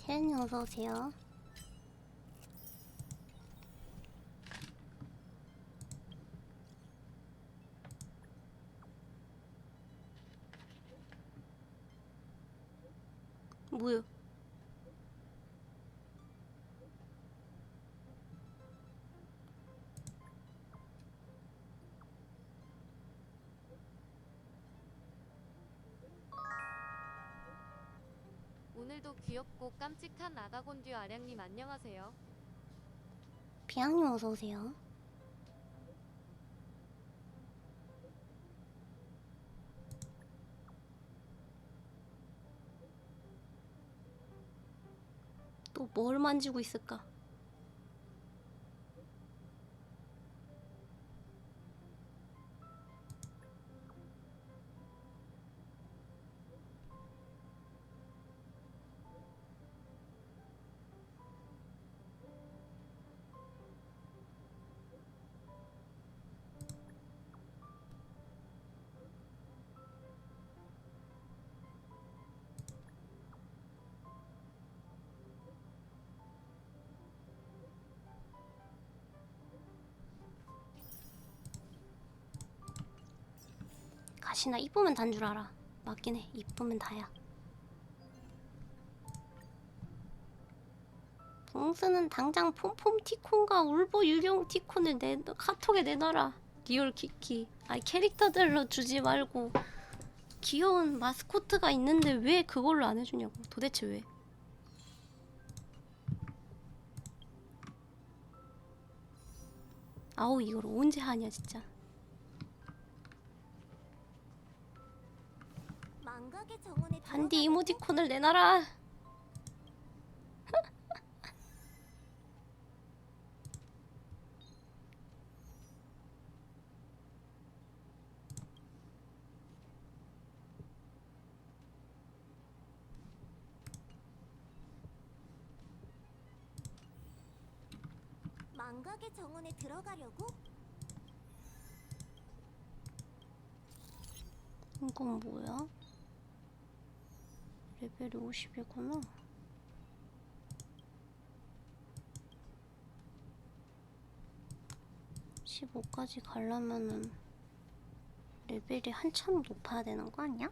혜연님 어서오세요. 뭐요? 오늘도 귀엽고 깜찍한 아가곤듀 아량님 안녕하세요. 비앙님 어서오세요. 또 뭘 만지고 있을까? 가시나 이쁘면 단 줄 알아. 맞긴 해. 이쁘면 다야. 봉스는 당장 폼폼 티콘과 울보 유령 티콘을 카톡에 내놔라. 리얼 키키. 아니 캐릭터들로 주지 말고 귀여운 마스코트가 있는데 왜 그걸로 안 해주냐고. 도대체 왜? 아우 이걸 언제 하냐 진짜. 반디 이모티콘을 내놔라. 망각의 정원에 들어가려고? 이건 뭐야? 레벨이 50이구나. 15까지 가려면은 레벨이 한참 높아야 되는 거 아니야?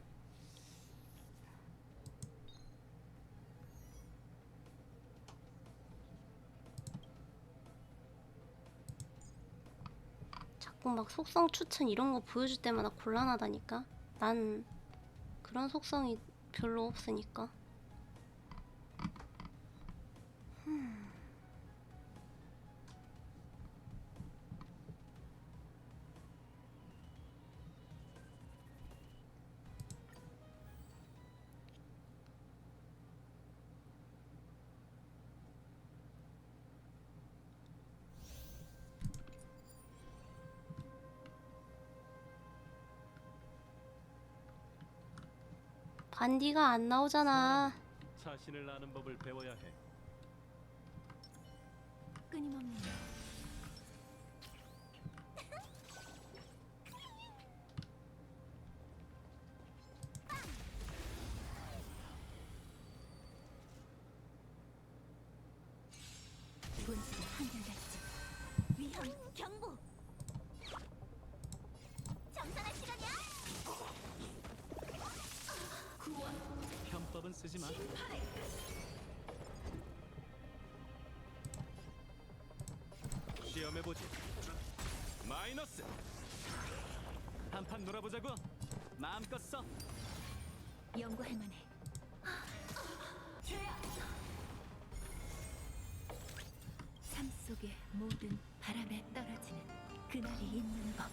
자꾸 막 속성 추천 이런 거 보여줄 때마다 곤란하다니까. 난 그런 속성이 별로 없으니까. 반디가 안 나오잖아. 자신을 아는 법을 배워야 해. 끊임없는 본수가 한결같지. 위험 경보. 정산할 시간이야. 편법은 쓰지 마. 시험해보지. 마이너스. 한판 놀아보자고. 마음껏 써. 연구할 만해. 삶 속의 모든 바람에 떨어지는 그날이 있는 법.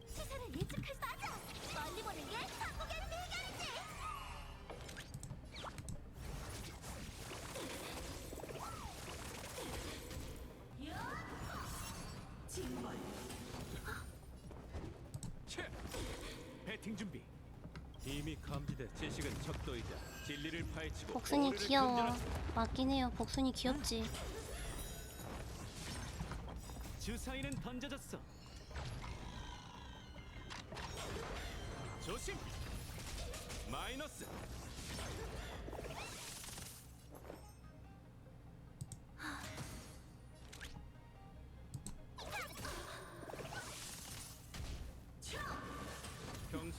시세를 예측할 수 없어. 멀리 보는 게 한국의 비결이지. 징벌. 채. 배팅 준비. 이미 감지된 지식은 적도이자 진리를 파헤치고 복순이 오류를 귀여워. 근절하고 맞긴 해요. 복순이 귀엽지. 주사위는 던져졌어. 조심. 마이너스.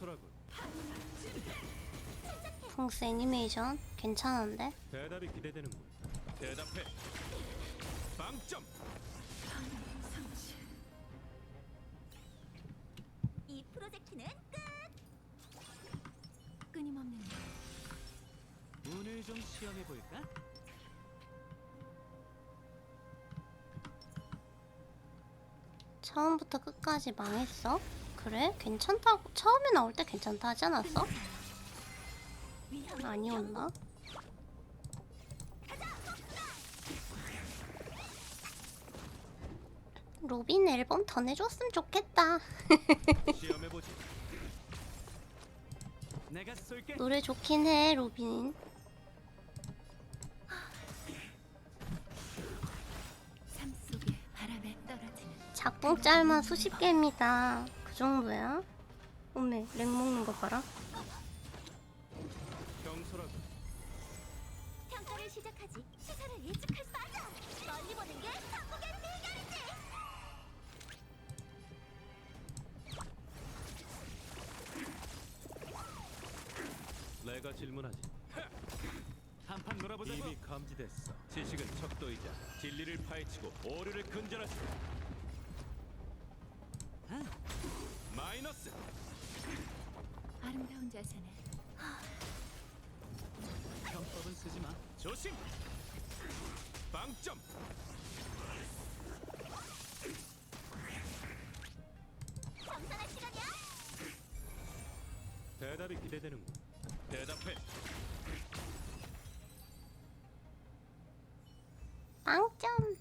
경솔하군. 펑스 애니메이션 괜찮은데? 대답이 기대되는군. 대답해. 빵점. 이 프로젝트는 끊임없는 운을 좀 시험해 볼까? 처음부터 끝까지 망했어? 그래? 괜찮다고 처음에 나올 때 괜찮다 하지 않았어? 아니었나? 로빈 앨범 더 내줬으면 좋겠다. 시험해 보지. 내가 쏠게. 노래 좋긴 해 로빈. 삶 속에 바람에 떨어지는 작품 짤만 수십 개입니다. 그 정도야? 어메 렉 먹는 거 봐라. 경솔하군. 평가를 시작하지. 시선을 예측할 수 없어. 멀리 보는 게 한국의 비결이지. 내가 질문하지. 한판 놀아보자고. 이미 감지됐어. 지식은 척도이자 진리를 파헤치고 오류를 근절하지. 마이너스. 아름다운 자세는 편법은 쓰지 마. 조심. 빵점. 정산할 시간이야. 대답이 기대되는군. 대답해. 빵점.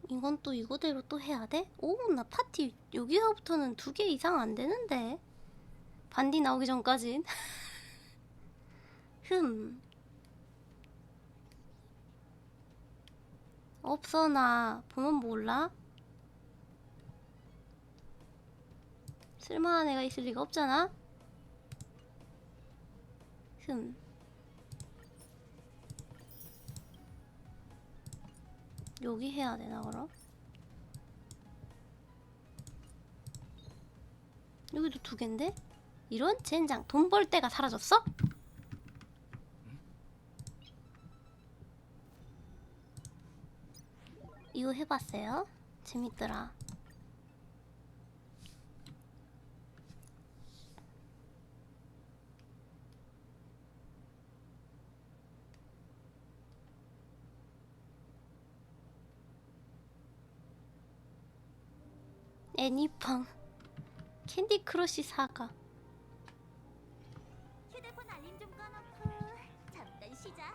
이건 또 이거대로 또 해야 돼? 오, 나 파티 여기서부터는 2개 이상 안 되는데. 반디 나오기 전까진. 없어, 나 보면 몰라? 쓸만한 애가 있을 리가 없잖아. 여기 해야 되나 그럼? 여기도 2개인데? 이런 젠장. 돈 벌 때가 사라졌어? 이거 해봤어요? 재밌더라. 애니팡 캔디 크러쉬 사가. 휴대폰 알림 좀 꺼놓고 잠깐 쉬자.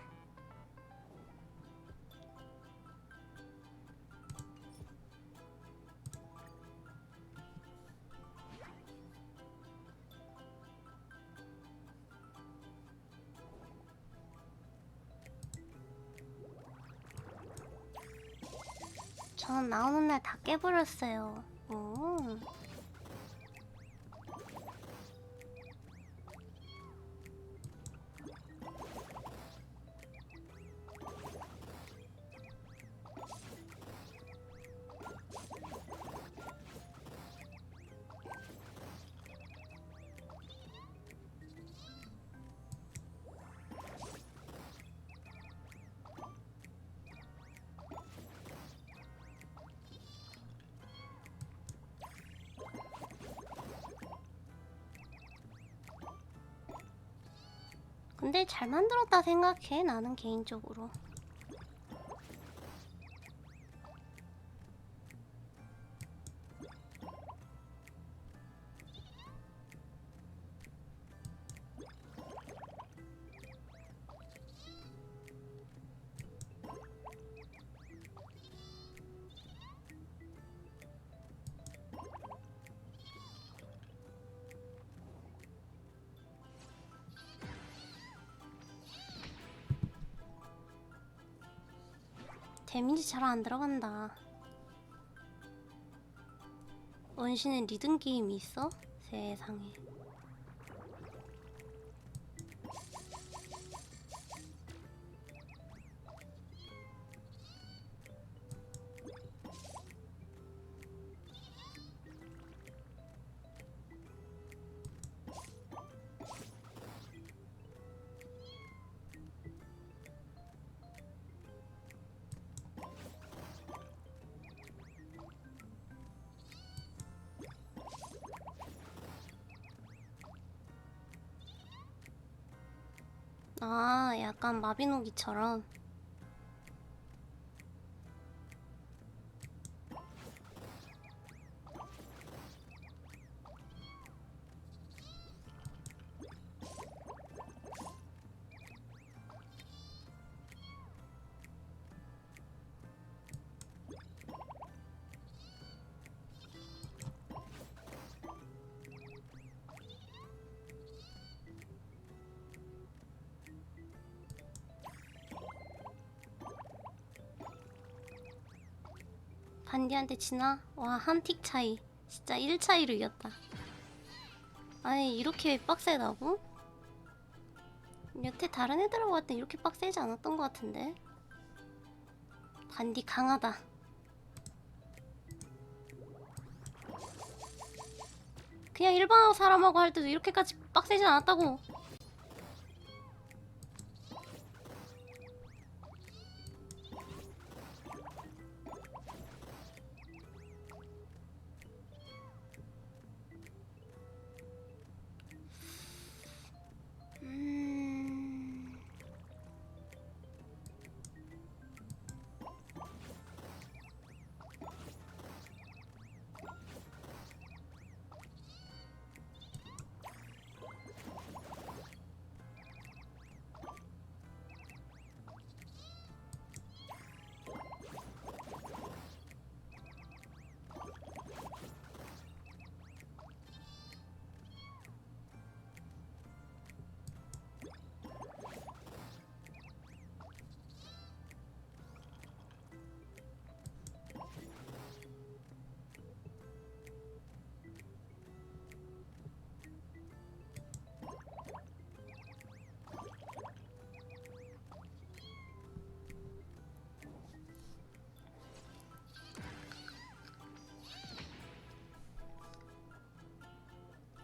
전 나오는 날 다 깨버렸어요. 오. 근데 잘 만들었다 생각해, 나는 개인적으로. 데미지 잘 안 들어간다. 원신은 리듬 게임이 있어? 세상에. 아, 약간 마비노기처럼. 반디한테 지나? 와, 한 틱 차이. 진짜 1 차이로 이겼다. 아니, 이렇게 빡세다고? 여태 다른 애들하고 봤을 때 이렇게 빡세지 않았던 것 같은데? 반디 강하다. 그냥 일반 사람하고 할 때도 이렇게까지 빡세지 않았다고.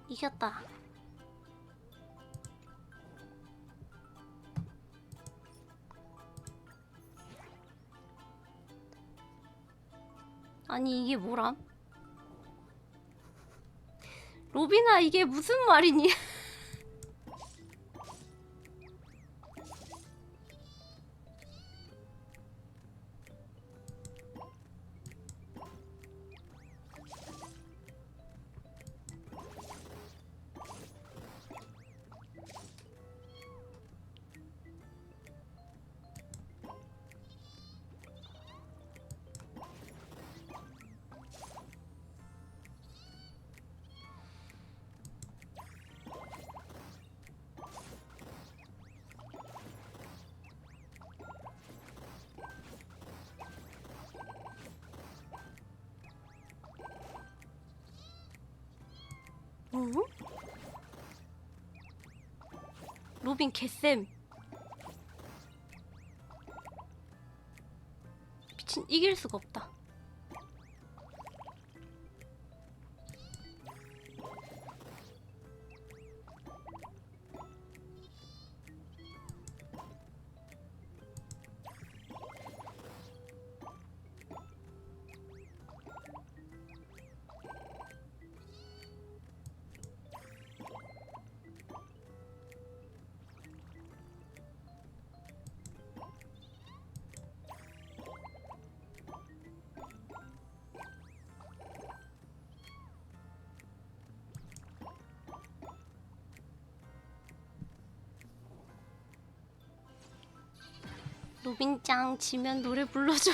이겼다. 아니, 이게 뭐람? 로빈아, 이게 무슨 말이니? 응? 로빈 개쌤. 미친, 이길 수가 없다. 로빈짱 지면 노래 불러줘.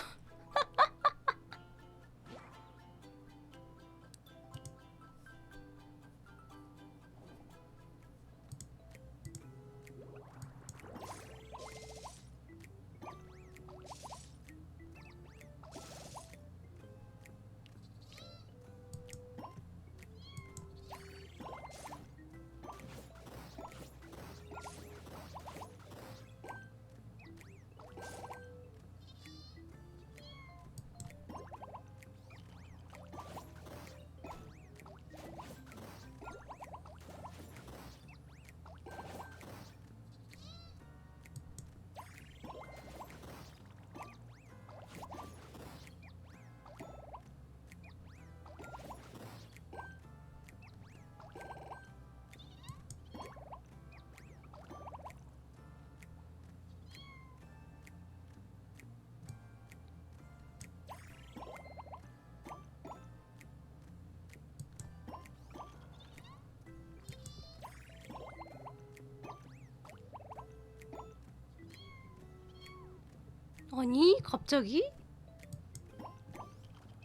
아니 갑자기?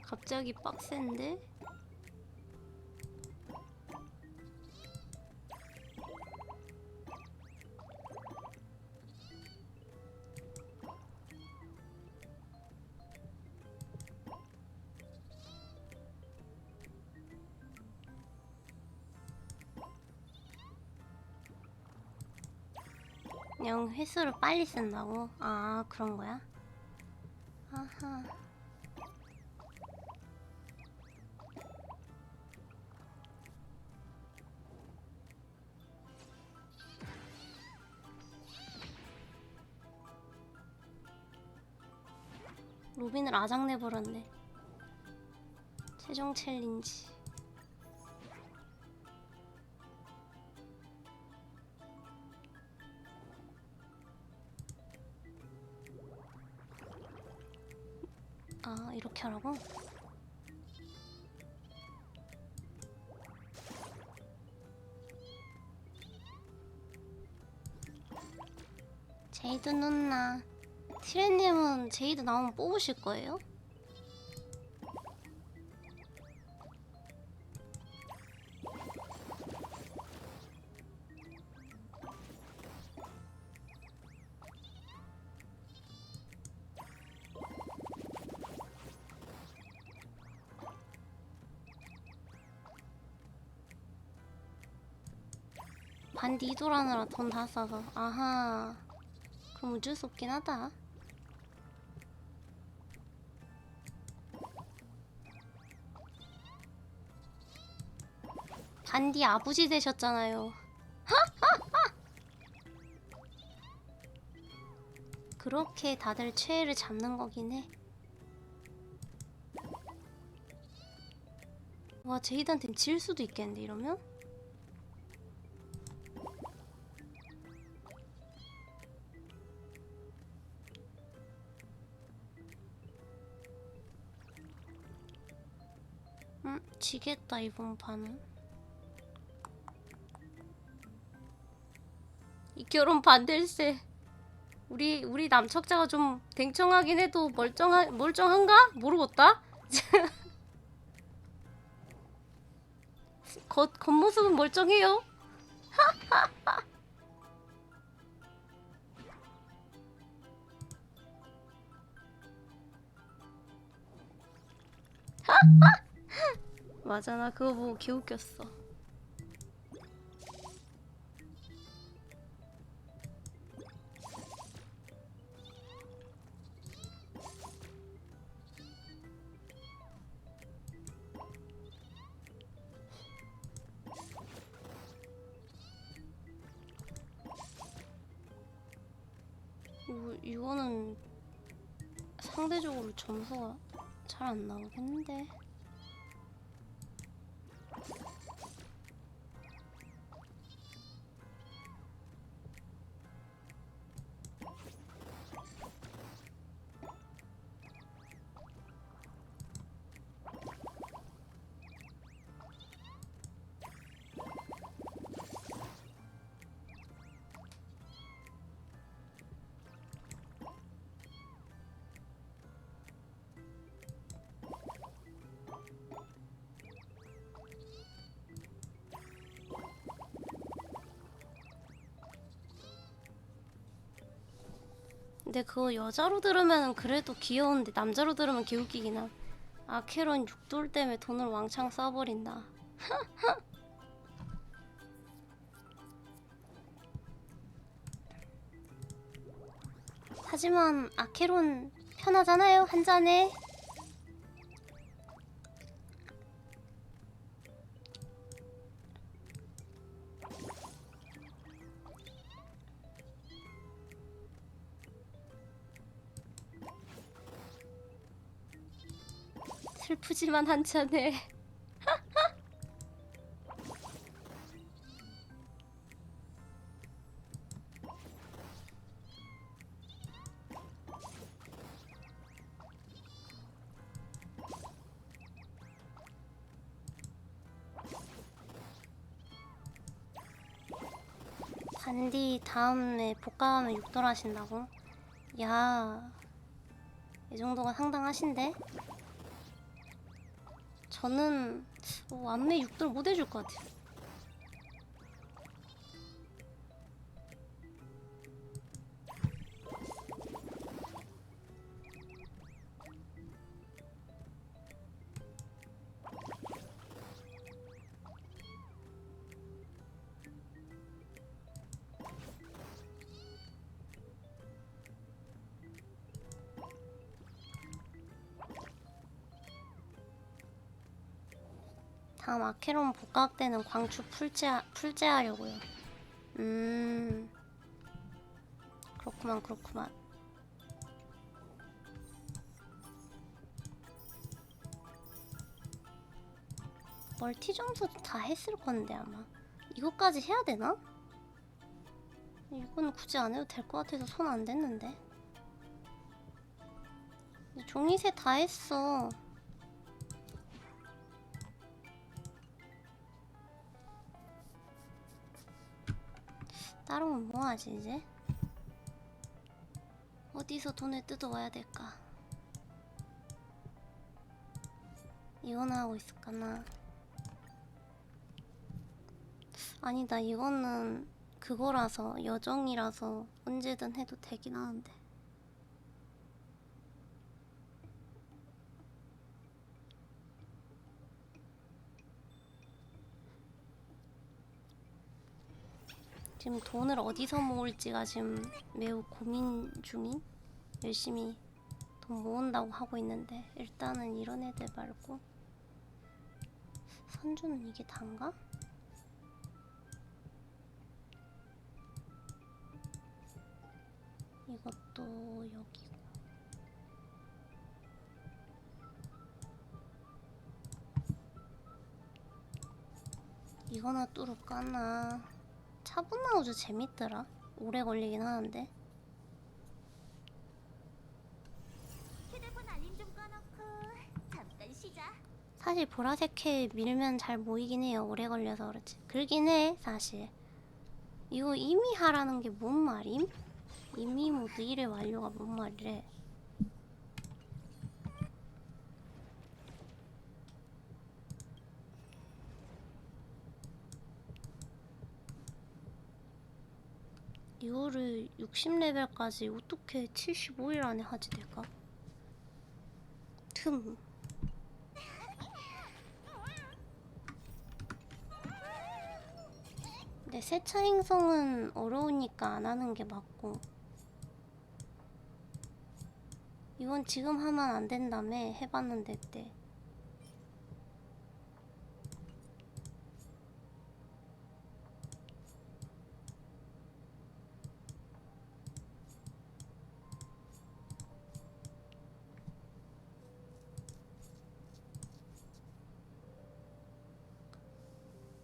갑자기 빡센데? 그냥 회수를 빨리 쓴다고? 아 그런 거야? 아하. 로빈을 아작내버렸네. 최종 챌린지. 아 이렇게 하라고? 제이드 누나, 티레님은 제이드 나오면 뽑으실 거예요? 반디 이돌하느라 돈 다 써서. 아하. 그럼 어쩔 수 없긴 하다. 반디 아버지 되셨잖아요. 그렇게 다들 최애를 잡는 거긴 해. 와 제이드한텐 질 수도 있겠는데 이러면? 지겠다 이번 판은. 이 결혼 반댈세. 우리 남척자가 좀 댕청하긴 해도 멀쩡한가? 모르겠다. 겉모습은 멀쩡해요. 맞아 나 그거 보고 개웃겼어. 이거는 상대적으로 점수가 잘 안 나오겠는데. 근데 그거 여자로 들으면 그래도 귀여운데 남자로 들으면 개웃기긴 함. 아케론 6돌 때문에 돈을 왕창 써버린다. 하지만 아케론 편하잖아요 한 잔에. 슬프지만 한 잔에. 반디 다음에 복감하면 6돌 하신다고? 야 이 정도가 상당하신데? 저는 안매 6돌 못 해줄 것 같아요. 다음 아케론 복각 때는 광추 풀제하려고요. 그렇구만 그렇구만. 멀티 점수도 다 했을 건데 아마 이것까지 해야 되나? 이건 굳이 안 해도 될 것 같아서 손 안 댔는데. 종이새 다 했어. 다른 건 뭐 하지 이제? 어디서 돈을 뜯어와야 될까? 이거나 하고 있을까나? 아니다, 이거는 그거라서 여정이라서 언제든 해도 되긴 하는데. 지금 돈을 어디서 모을지가 지금 매우 고민 중인, 열심히 돈 모은다고 하고 있는데 일단은 이런 애들 말고 선주는 이게 단가? 이것도 여기고 이거나 뚫을까나. 차분나우즈 재밌더라. 오래 걸리긴 하는데. 휴대폰 알림 좀 꺼놓고 잠깐 쉬자. 사실 보라색 회 밀면 잘 모이긴 해요. 오래 걸려서 그렇지. 그러긴 해 사실. 이거 이미 하라는 게 뭔 말임? 이미 모드 1회 완료가 뭔 말이래. 이거를 60레벨까지 어떻게 75일 안에 하지 될까? 틈. 근데 세차 행성은 어려우니까 안 하는 게 맞고. 이건 지금 하면 안 된다며 해봤는데 그때.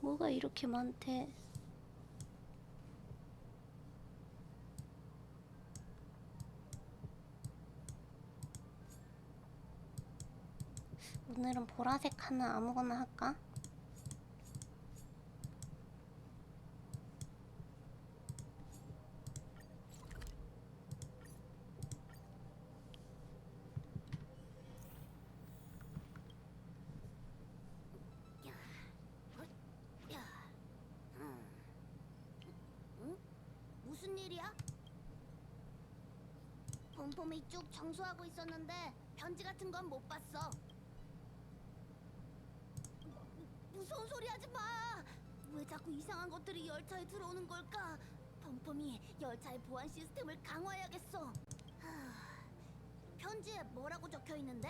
뭐가 이렇게 많대. 오늘은 보라색 하나 아무거나 할까? 무슨 일이야? 폼폼이 쭉 청소하고 있었는데 편지 같은 건 못 봤어. 무서운 소리 하지 마. 왜 자꾸 이상한 것들이 열차에 들어오는 걸까? 폼폼이 열차의 보안 시스템을 강화해야겠어. 편지에 뭐라고 적혀 있는데?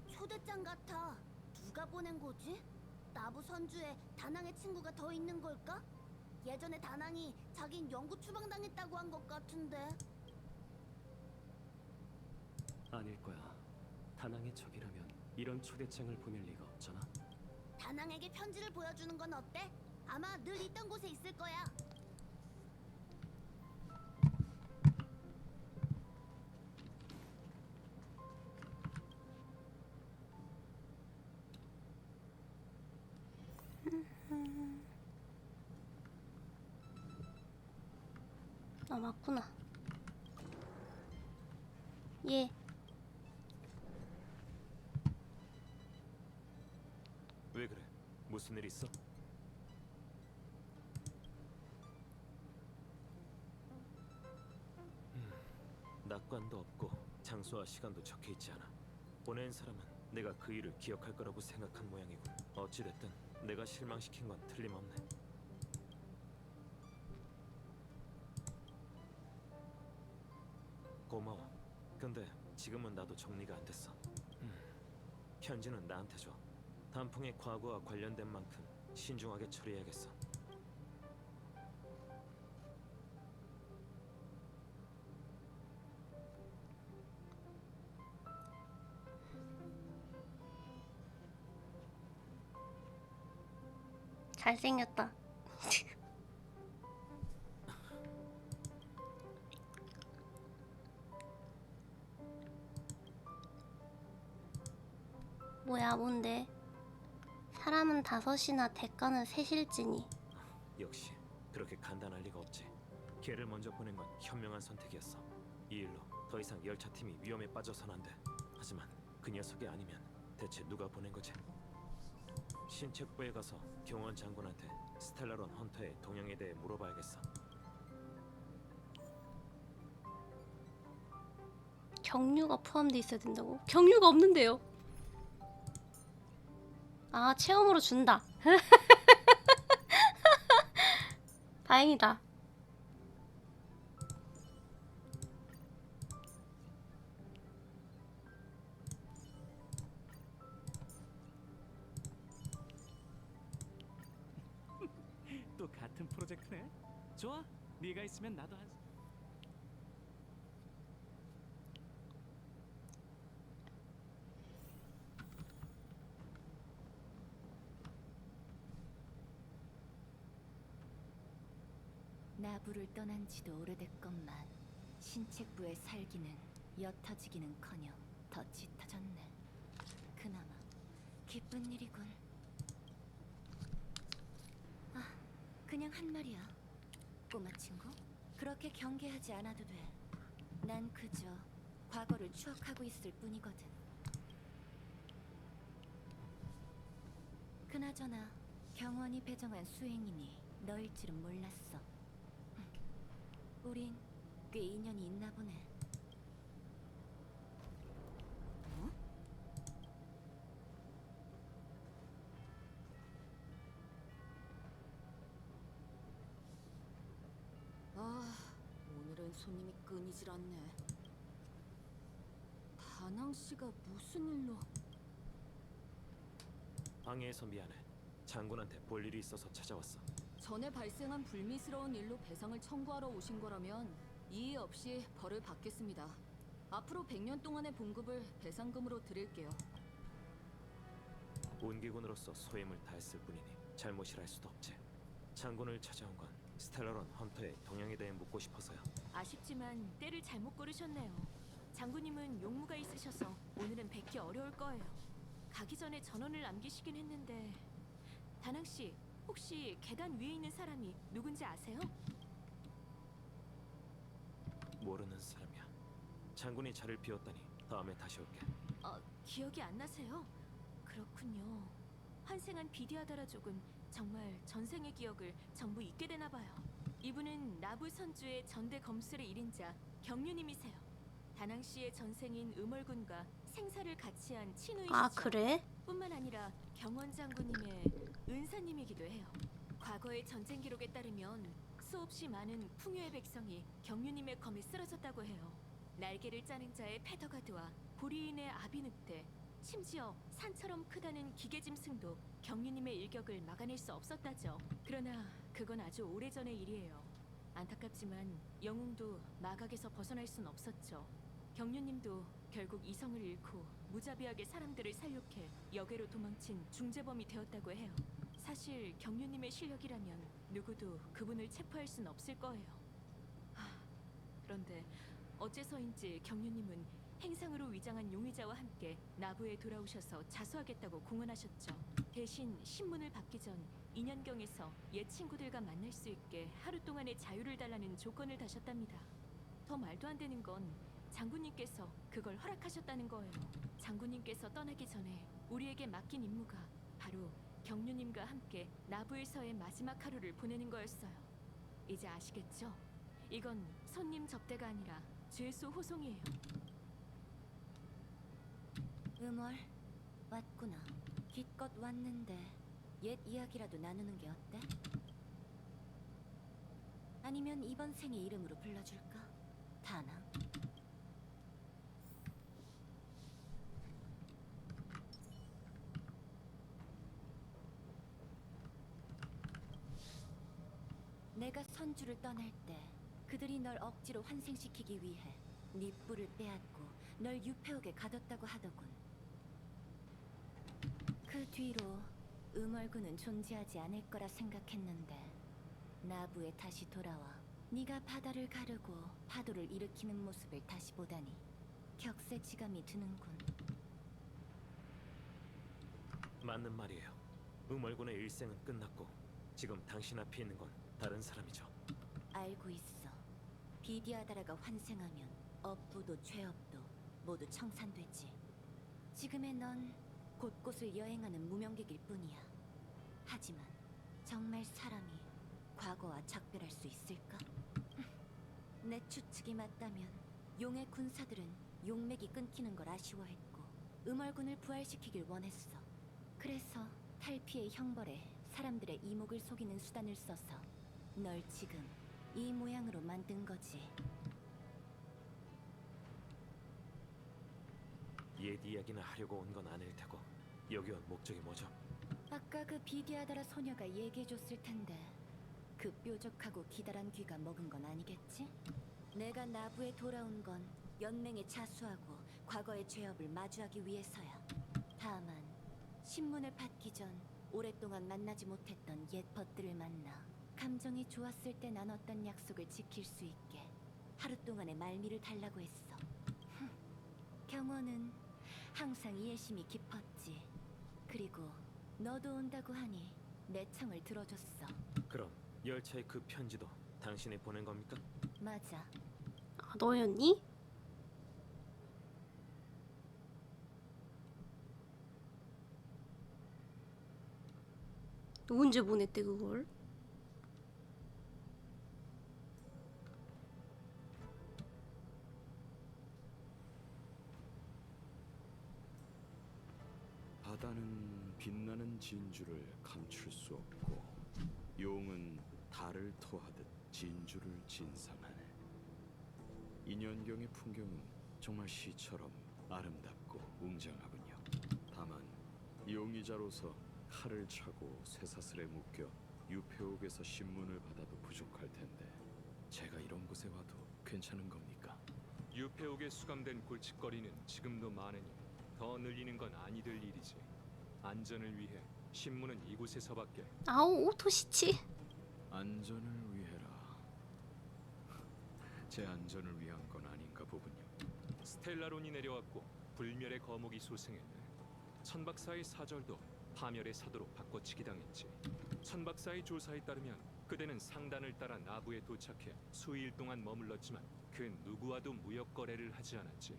초대장 같아. 누가 보낸 거지? 나부 선주에 다낭의 친구가 더 있는 걸까? 예전에 다낭이 자긴 영구 추방당했다고 한 것 같은데. 아닐 거야. 다낭의 적이라면 이런 초대장을 보낼 리가 없잖아. 다낭에게 편지를 보여주는 건 어때? 아마 늘 있던 곳에 있을 거야. 아 맞구나. 예. 무슨 일 있어? 낙관도 없고 장소와 시간도 적혀 있지 않아. 보낸 사람은 내가 그 일을 기억할 거라고 생각한 모양이군. 어찌됐든 내가 실망시킨 건 틀림없네. 고마워. 근데 지금은 나도 정리가 안 됐어. 편지는 나한테 줘. 단풍의 과거와 관련된 만큼 신중하게 처리해야겠어. 잘생겼다. 뭐야, 뭔데? 사람은 5이나 대가는 셋일지니. 역시 그렇게 간단할 리가 없지. 걔를 먼저 보낸 건 현명한 선택이었어. 이 일로 더 이상 열차팀이 위험에 빠져선 안 돼. 하지만 그 녀석이 아니면 대체 누가 보낸 거지? 신책부에 가서 경원 장군한테 스텔라론 헌터의 동향에 대해 물어봐야겠어. 경류가 포함돼 있어야 된다고? 경류가 없는데요. 아, 체험으로 준다. 다행이다. 또 같은 프로젝트네. 좋아. 네가 있으면 나도 한. 나부를 떠난 지도 오래됐건만 신책부의 살기는 옅어지기는커녕 더 짙어졌네. 그나마 기쁜 일이군. 아, 그냥 한 말이야. 꼬마 친구, 그렇게 경계하지 않아도 돼. 난 그저 과거를 추억하고 있을 뿐이거든. 그나저나 경원이 배정한 수행인이 너일 줄은 몰랐어. 우린 꽤 인연이 있나 보네. 어? 오늘은 손님이 끊이질 않네. 다낭 씨가 무슨 일로? 방해해서 미안해. 장군한테 볼 일이 있어서 찾아왔어. 전에 발생한 불미스러운 일로 배상을 청구하러 오신 거라면 이의 없이 벌을 받겠습니다. 앞으로 100년 동안의 봉급을 배상금으로 드릴게요. 온기군으로서 소임을 다했을 뿐이니 잘못이라 할 수도 없지. 장군을 찾아온 건 스텔라론 헌터의 동향에 대해 묻고 싶어서요. 아쉽지만 때를 잘못 고르셨네요. 장군님은 용무가 있으셔서 오늘은 뵙기 어려울 거예요. 가기 전에 전원을 남기시긴 했는데 다낭 씨, 혹시 계단 위에 있는 사람이 누군지 아세요? 모르는 사람이야. 장군이 자리를 비웠다니 다음에 다시 올게. 기억이 안 나세요? 그렇군요. 환생한 비디아다라족은 정말 전생의 기억을 전부 잊게 되나 봐요. 이분은 나부 선주의 전대 검술의 1인자 경유님이세요. 다낭 씨의 전생인 음월군과 생사를 같이 한 친우이시죠. 아, 그래? 뿐만 아니라 경원 장군님의 은사님이기도 해요. 과거의 전쟁 기록에 따르면 수없이 많은 풍요의 백성이 경유님의 검에 쓰러졌다고 해요. 날개를 짜는 자의 페더가드와 보리인의 아비늑대, 심지어 산처럼 크다는 기계짐승도 경유님의 일격을 막아낼 수 없었다죠. 그러나 그건 아주 오래전의 일이에요. 안타깝지만 영웅도 마각에서 벗어날 순 없었죠. 경유님도 결국 이성을 잃고 무자비하게 사람들을 살육해 역외로 도망친 중재범이 되었다고 해요. 사실 경유님의 실력이라면 누구도 그분을 체포할 순 없을 거예요. 그런데 어째서인지 경유님은 행상으로 위장한 용의자와 함께 나부에 돌아오셔서 자수하겠다고 공언하셨죠. 대신 신문을 받기 전 인연경에서 옛 친구들과 만날 수 있게 하루 동안의 자유를 달라는 조건을 다셨답니다. 더 말도 안 되는 건 장군님께서 그걸 허락하셨다는 거예요. 장군님께서 떠나기 전에 우리에게 맡긴 임무가 바로 경유님과 함께 나부에서의 마지막 하루를 보내는 거였어요. 이제 아시겠죠? 이건 손님 접대가 아니라 죄수 호송이에요. 음월 왔구나. 기껏 왔는데 옛 이야기라도 나누는 게 어때? 아니면 이번 생의 이름으로 불러줄까? 다낭. 내가 선주를 떠날 때 그들이 널 억지로 환생시키기 위해 네 뿔을 빼앗고 널 유폐옥에 가뒀다고 하더군. 그 뒤로 음월군은 존재하지 않을 거라 생각했는데 나부에 다시 돌아와 네가 바다를 가르고 파도를 일으키는 모습을 다시 보다니 격세지감이 드는군. 맞는 말이에요. 음월군의 일생은 끝났고 지금 당신 앞에 있는 건 다른 사람이죠. 알고 있어. 비디아다라가 환생하면 업부도 죄업도 모두 청산되지. 지금의 넌 곳곳을 여행하는 무명객일 뿐이야. 하지만 정말 사람이 과거와 작별할 수 있을까? 내 추측이 맞다면 용의 군사들은 용맥이 끊기는 걸 아쉬워했고 음월군을 부활시키길 원했어. 그래서 탈피의 형벌에 사람들의 이목을 속이는 수단을 써서 널 지금 이 모양으로 만든 거지. 옛 이야기나 하려고 온 건 아닐 테고 여기 온 목적이 뭐죠? 아까 그 비디아다라 소녀가 얘기해줬을 텐데 그 뾰족하고 기다란 귀가 먹은 건 아니겠지? 내가 나부에 돌아온 건 연맹에 자수하고 과거의 죄업을 마주하기 위해서야. 다만 신문을 받기 전 오랫동안 만나지 못했던 옛 벗들을 만나 감정이 좋았을 때 나눴던 약속을 지킬 수 있게 하루 동안의 말미를 달라고 했어. 경호는 항상 이해심이 깊었지. 그리고 너도 온다고 하니 내 청을 들어줬어. 그럼 열차의 그 편지도 당신이 보낸 겁니까? 맞아. 아, 너였니? 너 언제 보냈대 그걸? 바다는 빛나는 진주를 감출 수 없고 용은 달을 토하듯 진주를 진상하네. 인연경의 풍경은 정말 시처럼 아름답고 웅장하군요. 다만 용의자로서 칼을 차고 쇠사슬에 묶여 유폐옥에서 신문을 받아도 부족할 텐데 제가 이런 곳에 와도 괜찮은 겁니까? 유폐옥에 수감된 골칫거리는 지금도 많으니 더 늘리는 건 아니 될 일이지. 안전을 위해 신문은 이곳에서밖에. 아우 오토시치. 안전을 위해라. 제 안전을 위한 건 아닌가 보군요. 스텔라론이 내려왔고 불멸의 거목이 소생했네. 천박사의 사절도 파멸의 사도로 바꿔치기 당했지. 천박사의 조사에 따르면 그대는 상단을 따라 나부에 도착해 수일 동안 머물렀지만 그 누구와도 무역 거래를 하지 않았지.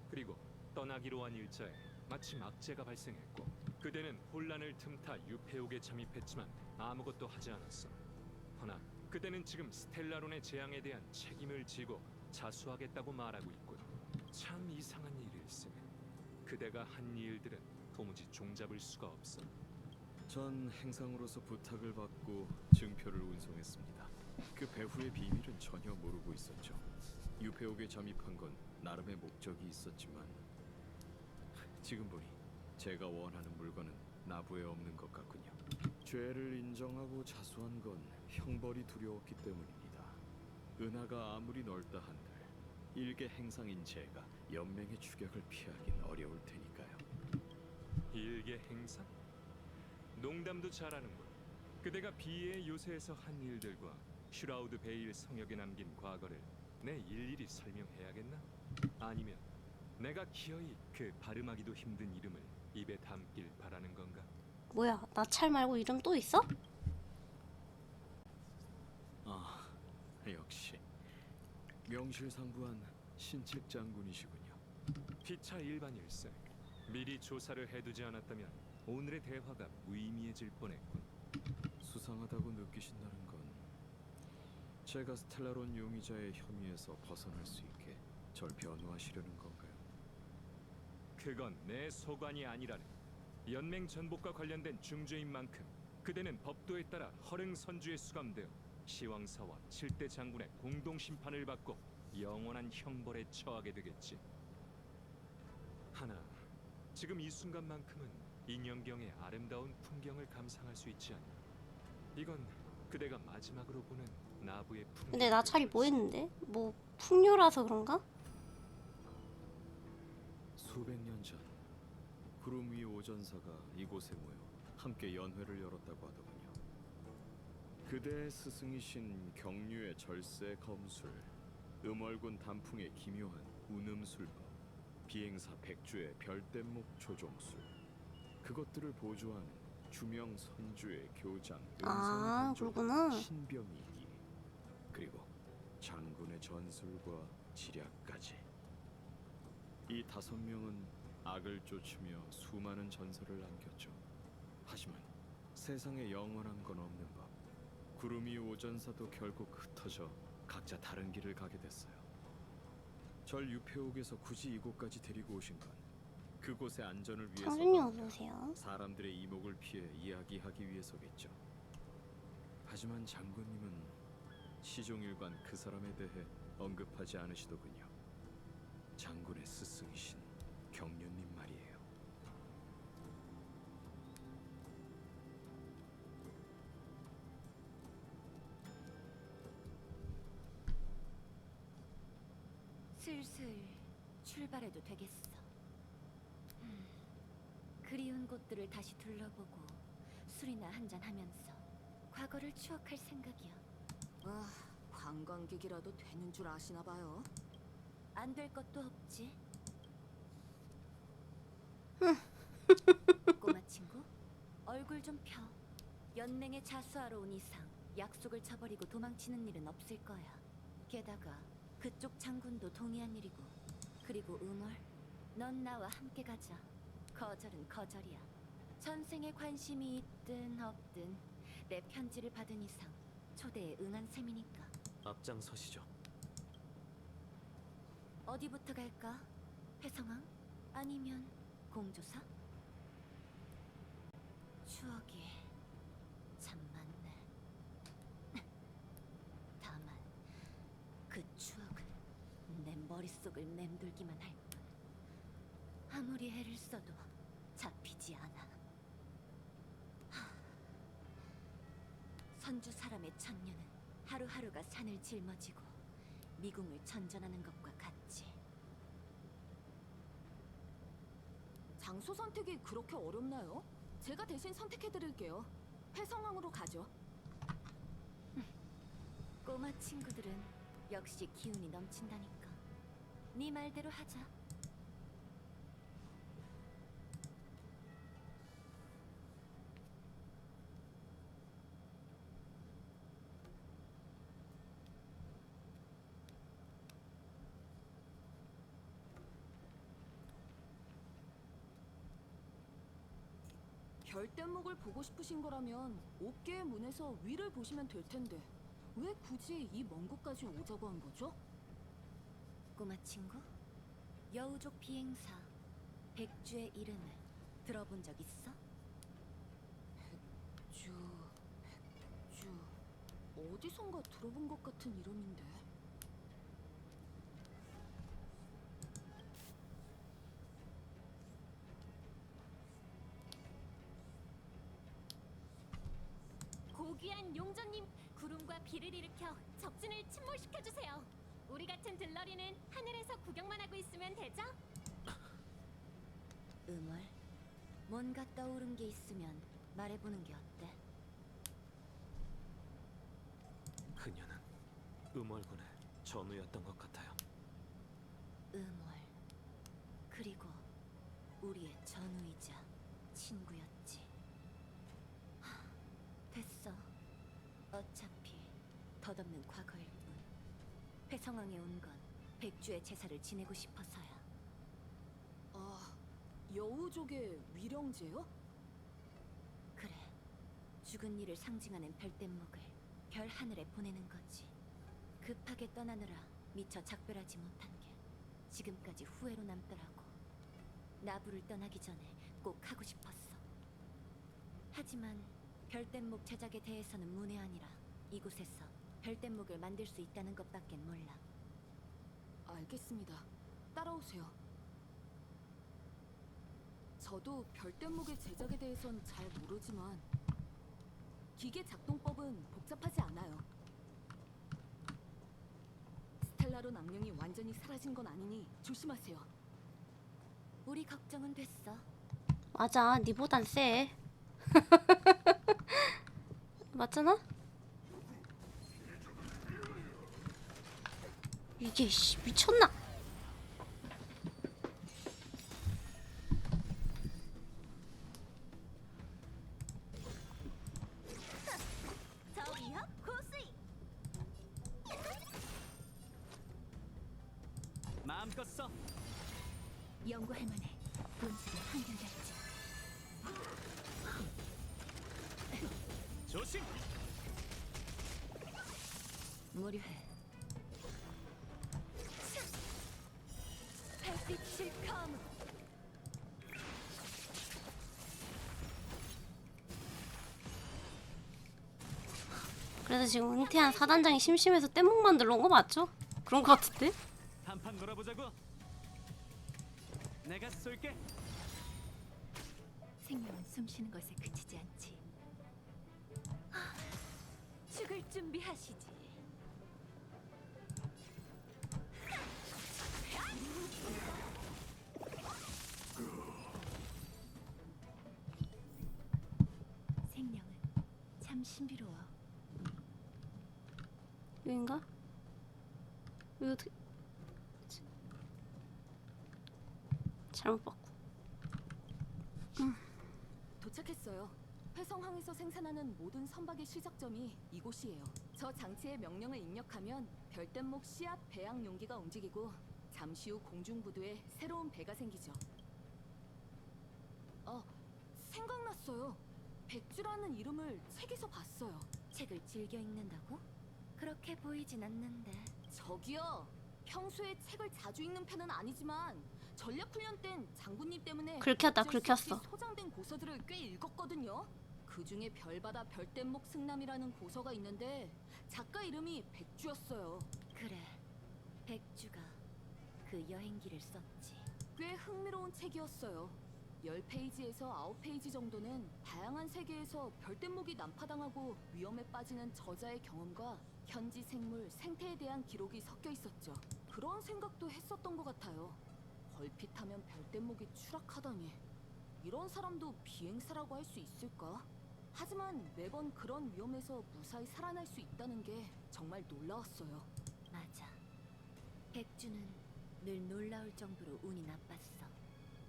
그리고 떠나기로 한 일자에 마침 악재가 발생했고 그대는 혼란을 틈타 유폐옥에 잠입했지만 아무것도 하지 않았어. 허나 그대는 지금 스텔라론의 재앙에 대한 책임을 지고 자수하겠다고 말하고 있군. 참 이상한 일일세. 그대가 한 일들은 도무지 종잡을 수가 없어. 전 행상으로서 부탁을 받고 증표를 운송했습니다. 그 배후의 비밀은 전혀 모르고 있었죠. 유폐옥에 잠입한 건 나름의 목적이 있었지만 지금 보니 제가 원하는 물건은 나부에 없는 것 같군요. 죄를 인정하고 자수한 건 형벌이 두려웠기 때문입니다. 은하가 아무리 넓다 한들 일개 행상인 제가 연맹의 추격을 피하긴 어려울 테니까요. 일개 행상? 농담도 잘하는군. 그대가 비의 요새에서 한 일들과 슈라우드 베일 성역에 남긴 과거를 내 일일이 설명해야겠나? 아니면 내가 기어이 그 발음하기도 힘든 이름을 입에 담길 바라는 건가? 뭐야 나찰 말고 이름 또 있어? 아, 역시 명실상부한 신책 장군이시군요. 피차 일반일세. 미리 조사를 해두지 않았다면 오늘의 대화가 무의미해질 뻔했군. 수상하다고 느끼신다는 건 제가 스텔라론 용의자의 혐의에서 벗어날 수 있게 절 변호하시려는 건가요? 그건 내 소관이 아니라네. 연맹 전복과 관련된 중죄인 만큼 그대는 법도에 따라 허릉 선주에 수감되어 시왕사와 7대 장군의 공동 심판을 받고 영원한 형벌에 처하게 되겠지. 하나, 지금 이 순간만큼은 인연경의 아름다운 풍경을 감상할 수 있지 않나. 이건 그대가 마지막으로 보는 나부의 풍경. 근데 나찰이 뭐 했는데? 뭐 풍요라서 그런가? 수백 년 전 구름 위 오전사가 이곳에 모여 함께 연회를 열었다고 하더군요. 그대의 스승이신 경류의 절세 검술, 음월군 단풍의 기묘한 운음술법, 비행사 백주의 별대목 조종술, 그것들을 보조하는 주명 선주의 교장 아, 은성관조 그러구나. 신병이기, 그리고 장군의 전술과 지략까지. 이 5명은 악을 쫓으며 수많은 전설을 남겼죠. 하지만 세상에 영원한 건 없는 법. 구름이 오전사도 결국 흩어져 각자 다른 길을 가게 됐어요. 절 유폐옥에서 굳이 이곳까지 데리고 오신 건 그곳의 안전을 장준님 위해서가 어서 오세요. 사람들의 이목을 피해 이야기하기 위해서겠죠. 하지만 장군님은 시종일관 그 사람에 대해 언급하지 않으시더군요. 장군의 스승이신 경륜님 말이에요. 슬슬 출발해도 되겠어. 그리운 곳들을 다시 둘러보고 술이나 한잔하면서 과거를 추억할 생각이야. 아, 관광객이라도 되는 줄 아시나 봐요. 안 될 것도 없지. 꼬마 친구, 얼굴 좀 펴. 연맹에 자수하러 온 이상 약속을 저버리고 도망치는 일은 없을 거야. 게다가 그쪽 장군도 동의한 일이고. 그리고 음월, 넌 나와 함께 가자. 거절은 거절이야. 전생에 관심이 있든 없든 내 편지를 받은 이상 초대에 응한 셈이니까. 앞장서시죠. 어디부터 갈까? 회성왕? 아니면 공조사? 추억이 참 많네. 다만 그 추억은 내 머릿속을 맴돌기만 할 뿐. 아무리 애를 써도 잡히지 않아. 선주 사람의 천년은 하루하루가 산을 짊어지고 미궁을 전전하는 것과 같지. 장소 선택이 그렇게 어렵나요? 제가 대신 선택해드릴게요. 회성왕으로 가죠. 꼬마 친구들은 역시 기운이 넘친다니까. 네 말대로 하자. 별대목을 보고 싶으신 거라면 옥계의 문에서 위를 보시면 될 텐데 왜 굳이 이 먼 곳까지 오자고 한 거죠? 꼬마 친구, 여우족 비행사 백주의 이름을 들어본 적 있어? 백주... 어디선가 들어본 것 같은 이름인데. 고귀한 용전님, 구름과 비를 일으켜 적진을 침몰시켜주세요. 우리 같은 들러리는 하늘에서 구경만 하고 있으면 되죠? 음월, 뭔가 떠오른 게 있으면 말해보는 게 어때? 그녀는 음월군의 전우였던 것 같아요. 음월, 그리고 우리의 전우이자 친구였지. 됐어. 어차피 덧없는 과거일 뿐. 회성왕에 온 건 백주의 제사를 지내고 싶어서야. 아, 여우족의 위령제요? 죽은 이를 상징하는 별대목을 별 하늘에 보내는 거지. 급하게 떠나느라 미처 작별하지 못한 게 지금까지 후회로 남더라고. 나부를 떠나기 전에 꼭 하고 싶었어. 하지만 별대목 제작에 대해서는 문외한이라 이곳에서 별대목을 만들 수 있다는 것밖엔 몰라. 알겠습니다. 따라오세요. 저도 별대목의 제작에 대해선 잘 모르지만 기계 작동법은 복잡하지 않아요. 스텔라론 악령이 완전히 사라진 건 아니니 조심하세요. 우리 걱정은 됐어. 맞아, 니보단 쎄. 맞잖아? 이게 씨 미쳤나? 저기요 고수이. 마음껏 써. 연구할 만해. 본질은 한결같지. 조심. 무료해. 별빛을 감으로. 그래서 지금 은퇴한 사단장이 심심해서 뗏목 만들러 온 거 맞죠? 그런 거 같은데? 한판 놀아보자고. 내가 쏠게. 생명은 숨쉬는 것에 그치지 않지. 죽을 준비하시지. 생명은 참 신비로워. 여긴가? 여기 어떻게? 잘못 봤고. 도착했어요. 회성항에서 생산하는 모든 선박의 시작점이 이곳이에요. 저 장치에 명령을 입력하면 별대목 씨앗 배양 용기가 움직이고 잠시 후 공중부두에 새로운 배가 생기죠. 생각났어요. 백주라는 이름을 책에서 봤어요. 책을 즐겨 읽는다고? 그렇게 보이진 않는데. 저기요. 평소에 책을 자주 읽는 편은 아니지만 전략 훈련 땐 장군님 때문에 긁혔다, 어쩔 수 긁혔어. 없이 소장된 고서들을 꽤 읽었거든요. 그 중에 별바다 별대목 승남이라는 고서가 있는데 작가 이름이 백주였어요. 그래, 백주가 그 여행기를 썼지. 꽤 흥미로운 책이었어요. 10페이지에서 9페이지 정도는 다양한 세계에서 별대목이 난파당하고 위험에 빠지는 저자의 경험과 현지 생물, 생태에 대한 기록이 섞여 있었죠. 그런 생각도 했었던 것 같아요. 걸핏하면 별대목이 추락하다니. 이런 사람도 비행사라고 할 수 있을까? 하지만 매번 그런 위험에서 무사히 살아날 수 있다는 게 정말 놀라웠어요. 맞아. 백주는 늘 놀라울 정도로 운이 나빴어.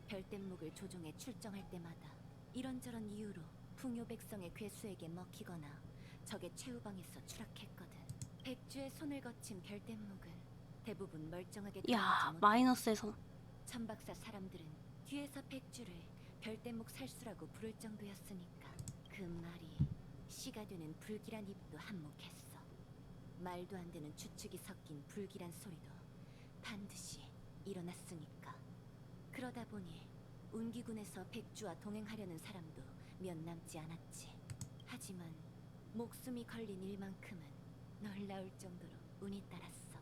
별대목을 조종해 출정할 때마다 이런저런 이유로 풍요 백성의 괴수에게 먹히거나 적의 최후방에서 추락했거든. 백주의 손을 거친 별대목은 대부분 멀쩡하게 야, 돌아오지 못해. 마이너스에서. 천박사 사람들은 뒤에서 백주를 별대목 살수라고 부를 정도였으니까 그 말이 씨가 되는 불길한 입도 한몫했어. 말도 안 되는 추측이 섞인 불길한 소리도 반드시 일어났으니까. 그러다 보니 운기군에서 백주와 동행하려는 사람도 몇 남지 않았지. 하지만 목숨이 걸린 일만큼은 놀라울 정도로 운이 따랐어.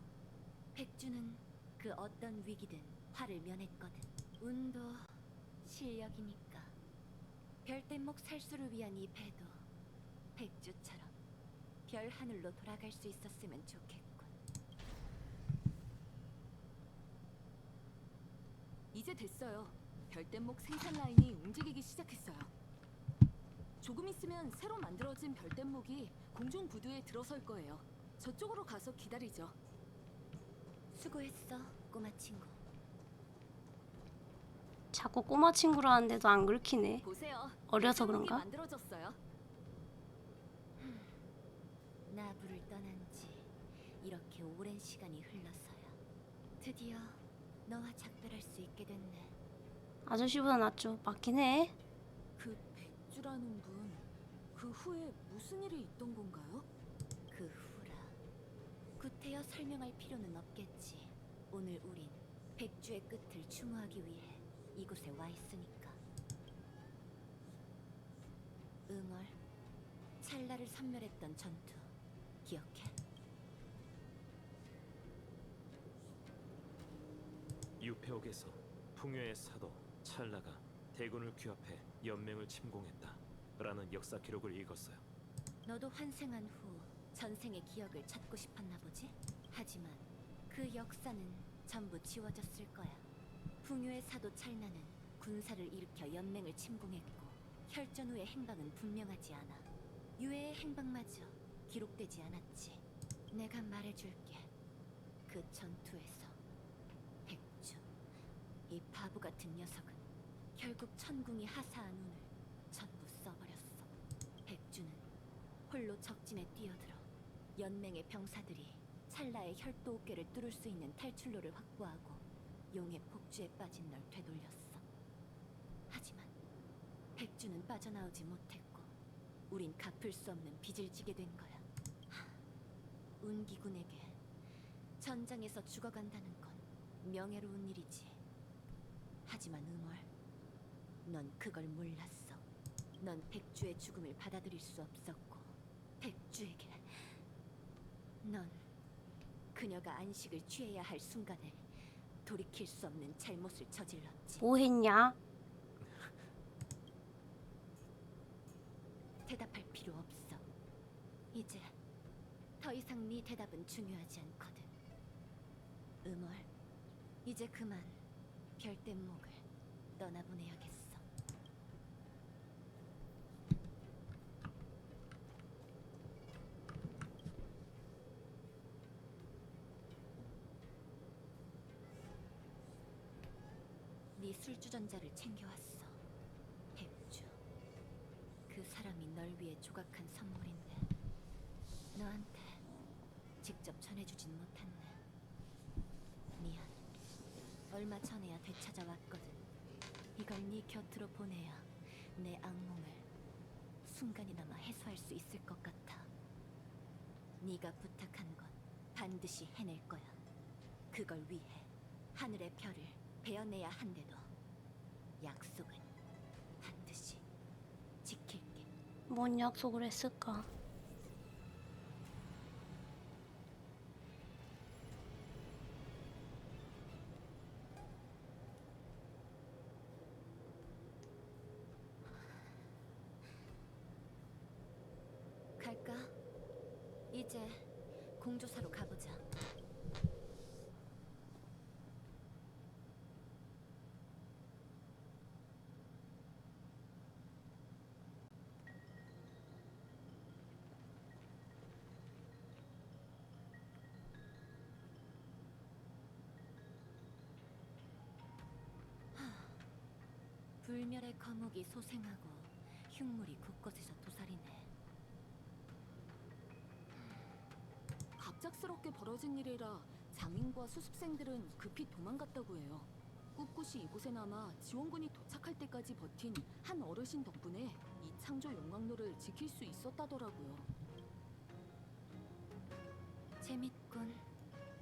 백주는 그 어떤 위기든 화를 면했거든. 운도 실력이니까. 별대목 살수를 위한 이 배도 백주처럼 별 하늘로 돌아갈 수 있었으면 좋겠군. 이제 됐어요. 별대목 생산 라인이 움직이기 시작했어요. 조금 있으면 새로 만들어진 별대목이 공중 부두에 들어설 거예요. 저쪽으로 가서 기다리죠. 수고했어, 꼬마 친구. 자꾸 꼬마 친구라는데도 안 긁히네. 보세요. 어려서 별대목이 그런가? 만들어졌어요. 나부를 떠난 지 이렇게 오랜 시간이 흘러서야 드디어 너와 작별할 수 있게 됐네. 아저씨보다 낫죠. 맞긴 해. 그 백주라는 분 그 후에 무슨 일이 있던 건가요? 그 후라. 구태여 설명할 필요는 없겠지. 오늘 우린 백주의 끝을 추모하기 위해 이곳에 와 있으니까. 응월, 찰나를 섬멸했던 전투 기억해? 유폐옥에서 풍요의 사도 찰나가 대군을 규합해 연맹을 침공했다 라는 역사 기록을 읽었어요. 너도 환생한 후 전생의 기억을 찾고 싶었나 보지? 하지만 그 역사는 전부 지워졌을 거야. 풍요의 사도 찰나는 군사를 일으켜 연맹을 침공했고 혈전 후의 행방은 분명하지 않아. 유해의 행방마저 기록되지 않았지. 내가 말해줄게. 그 전투에서 백주, 이 바보 같은 녀석은 결국 천궁이 하사한 운을 전부 써버렸어. 백주는 홀로 적진에 뛰어들어 연맹의 병사들이 찰나의 혈도 어깨를 뚫을 수 있는 탈출로를 확보하고 용의 폭주에 빠진 널 되돌렸어. 하지만 백주는 빠져나오지 못했고 우린 갚을 수 없는 빚을 지게 된 거야. 운기군에게 전장에서 죽어간다는 건 명예로운 일이지. 하지만 응월, 넌 그걸 몰랐어. 넌 백주의 죽음을 받아들일 수 없었고 백주에게 넌 그녀가 안식을 취해야 할 순간에 돌이킬 수 없는 잘못을 저질렀지. 뭐 했냐? 대답할 필요 없어. 이제 더 이상 네 대답은 중요하지 않거든. 응월, 이제 그만 별대목을 떠나보내야겠어. 네 술주전자를 챙겨왔어. 백주. 그 사람이 널 위해 조각한 선물인데 너한테 직접 전해주진 못했네. 미안. 얼마 전에야 되찾아왔거든. 이걸 네 곁으로 보내야 내 악몽을 순간이나마 해소할 수 있을 것 같아. 네가 부탁한 건 반드시 해낼 거야. 그걸 위해 하늘의 별을 베어내야 한데도 약속은 반드시 지킬게. 뭔 약속을 했을까? 갈까? 이제 공조사로 가보자. 불멸의 거목이 소생하고 흉물이 곳곳에서 도사리네. 갑작스럽게 벌어진 일이라 장인과 수습생들은 급히 도망갔다고 해요. 꿋꿋이 이곳에 남아 지원군이 도착할 때까지 버틴 한 어르신 덕분에 이 창조 용광로를 지킬 수 있었다더라고요. 재밌군.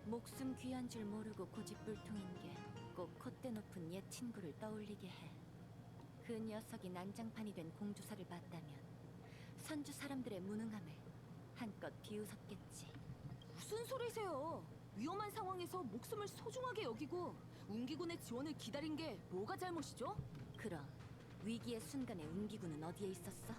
목숨 귀한 줄 모르고 고집불통인 게 꼭 콧대 높은 옛 친구를 떠올리게 해. 그 녀석이 난장판이 된 공주사를 봤다면 선주 사람들의 무능함을 한껏 비웃었겠지. 무슨 소리세요? 위험한 상황에서 목숨을 소중하게 여기고 운기군의 지원을 기다린 게 뭐가 잘못이죠? 그럼 위기의 순간에 운기군은 어디에 있었어?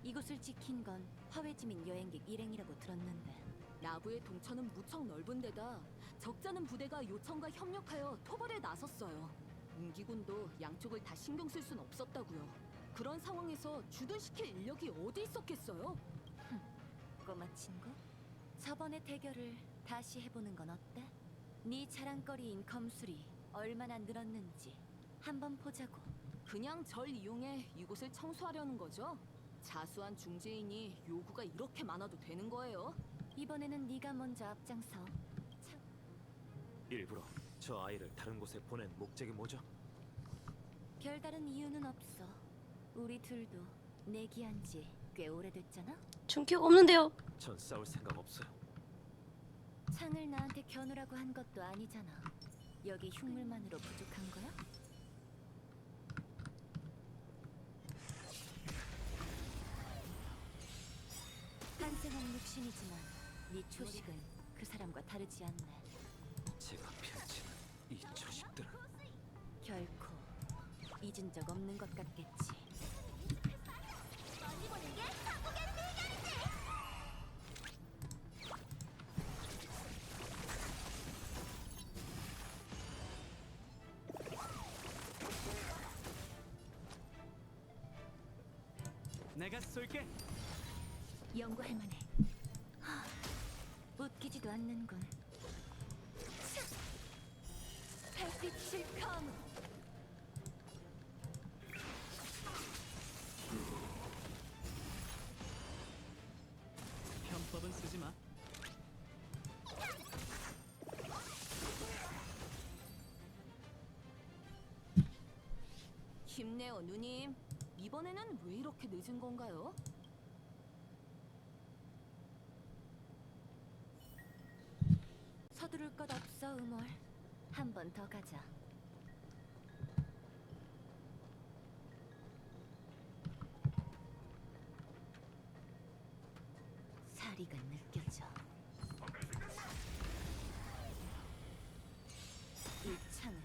이곳을 지킨 건 화훼지민 여행객 일행이라고 들었는데. 나부의 동천은 무척 넓은 데다 적잖은 부대가 요청과 협력하여 토벌에 나섰어요. 운기군도 양쪽을 다 신경 쓸 순 없었다고요. 그런 상황에서 주둔시킬 인력이 어디 있었겠어요? 꼬마 친구, 저번의 대결을 다시 해보는 건 어때? 네 자랑거리인 검술이 얼마나 늘었는지 한번 보자고. 그냥 절 이용해 이곳을 청소하려는 거죠? 자수한 중재인이 요구가 이렇게 많아도 되는 거예요? 이번에는 네가 먼저 앞장서. 일부러 저 아이를 다른 곳에 보낸 목적이 뭐죠? 별다른 이유는 없어. 우리 둘도 내기한 지 꽤 오래됐잖아. 충격 없는데요. 전 싸울 생각 없어요. 창을 나한테 겨누라고 한 것도 아니잖아. 여기 흉물만으로 부족한 거야? 탄생한 육신이지만 네 초식은 그 사람과 다르지 않네. 제가 펼치는 이 초식들은 결코 잊은 적 없는 것 같겠지. 멀리 보는 게 한국의 대결이지. 내가 쏠게. 연구할 만해. 웃기지도 않는군. 달빛을 감으로. 편법은 쓰지 마. 힘내요, 누님. 이번에는 왜 이렇게 늦은 건가요? 서두를 것 없어, 음월. 한 번 더 가자. 사리가 느껴져. 이 창은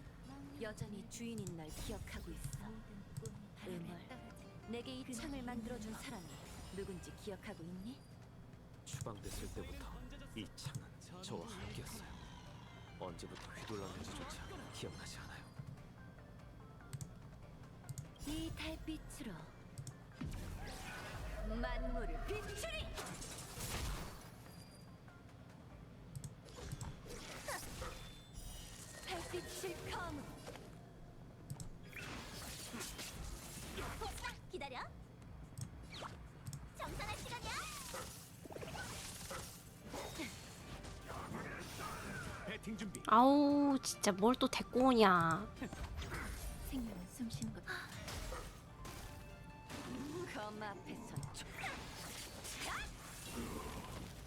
여전히 주인인 날 기억하고 있어. 음월, 내게 이 창을 만들어준 사람이 누군지 기억하고 있니? 추방됐을 때부터 이 창은 저와 함께였어요. 언제부터 휘둘렀는지조차 기억나지 않아요. 이 달빛으로 만물을 비추리! 달빛을 감으로. 기다려. 정산할 시간이야. 배팅 준비. 아우 진짜 뭘 또 데리고 오냐. 생명은 숨쉬는 것. 검 앞에선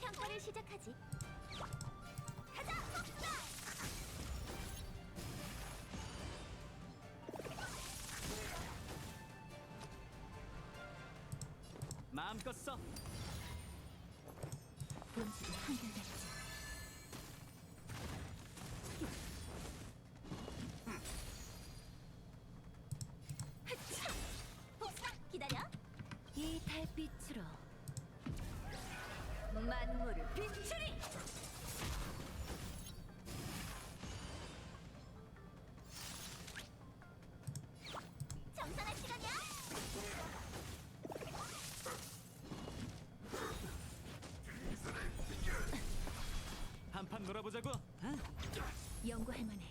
평가를 시작하지. 마음껏 써. 본질이 한결같지. 기다려. 이 달빛으로 만물을 비추리! 정산할 시간이야. 한판 놀아보자고. 응? 연구할 만해.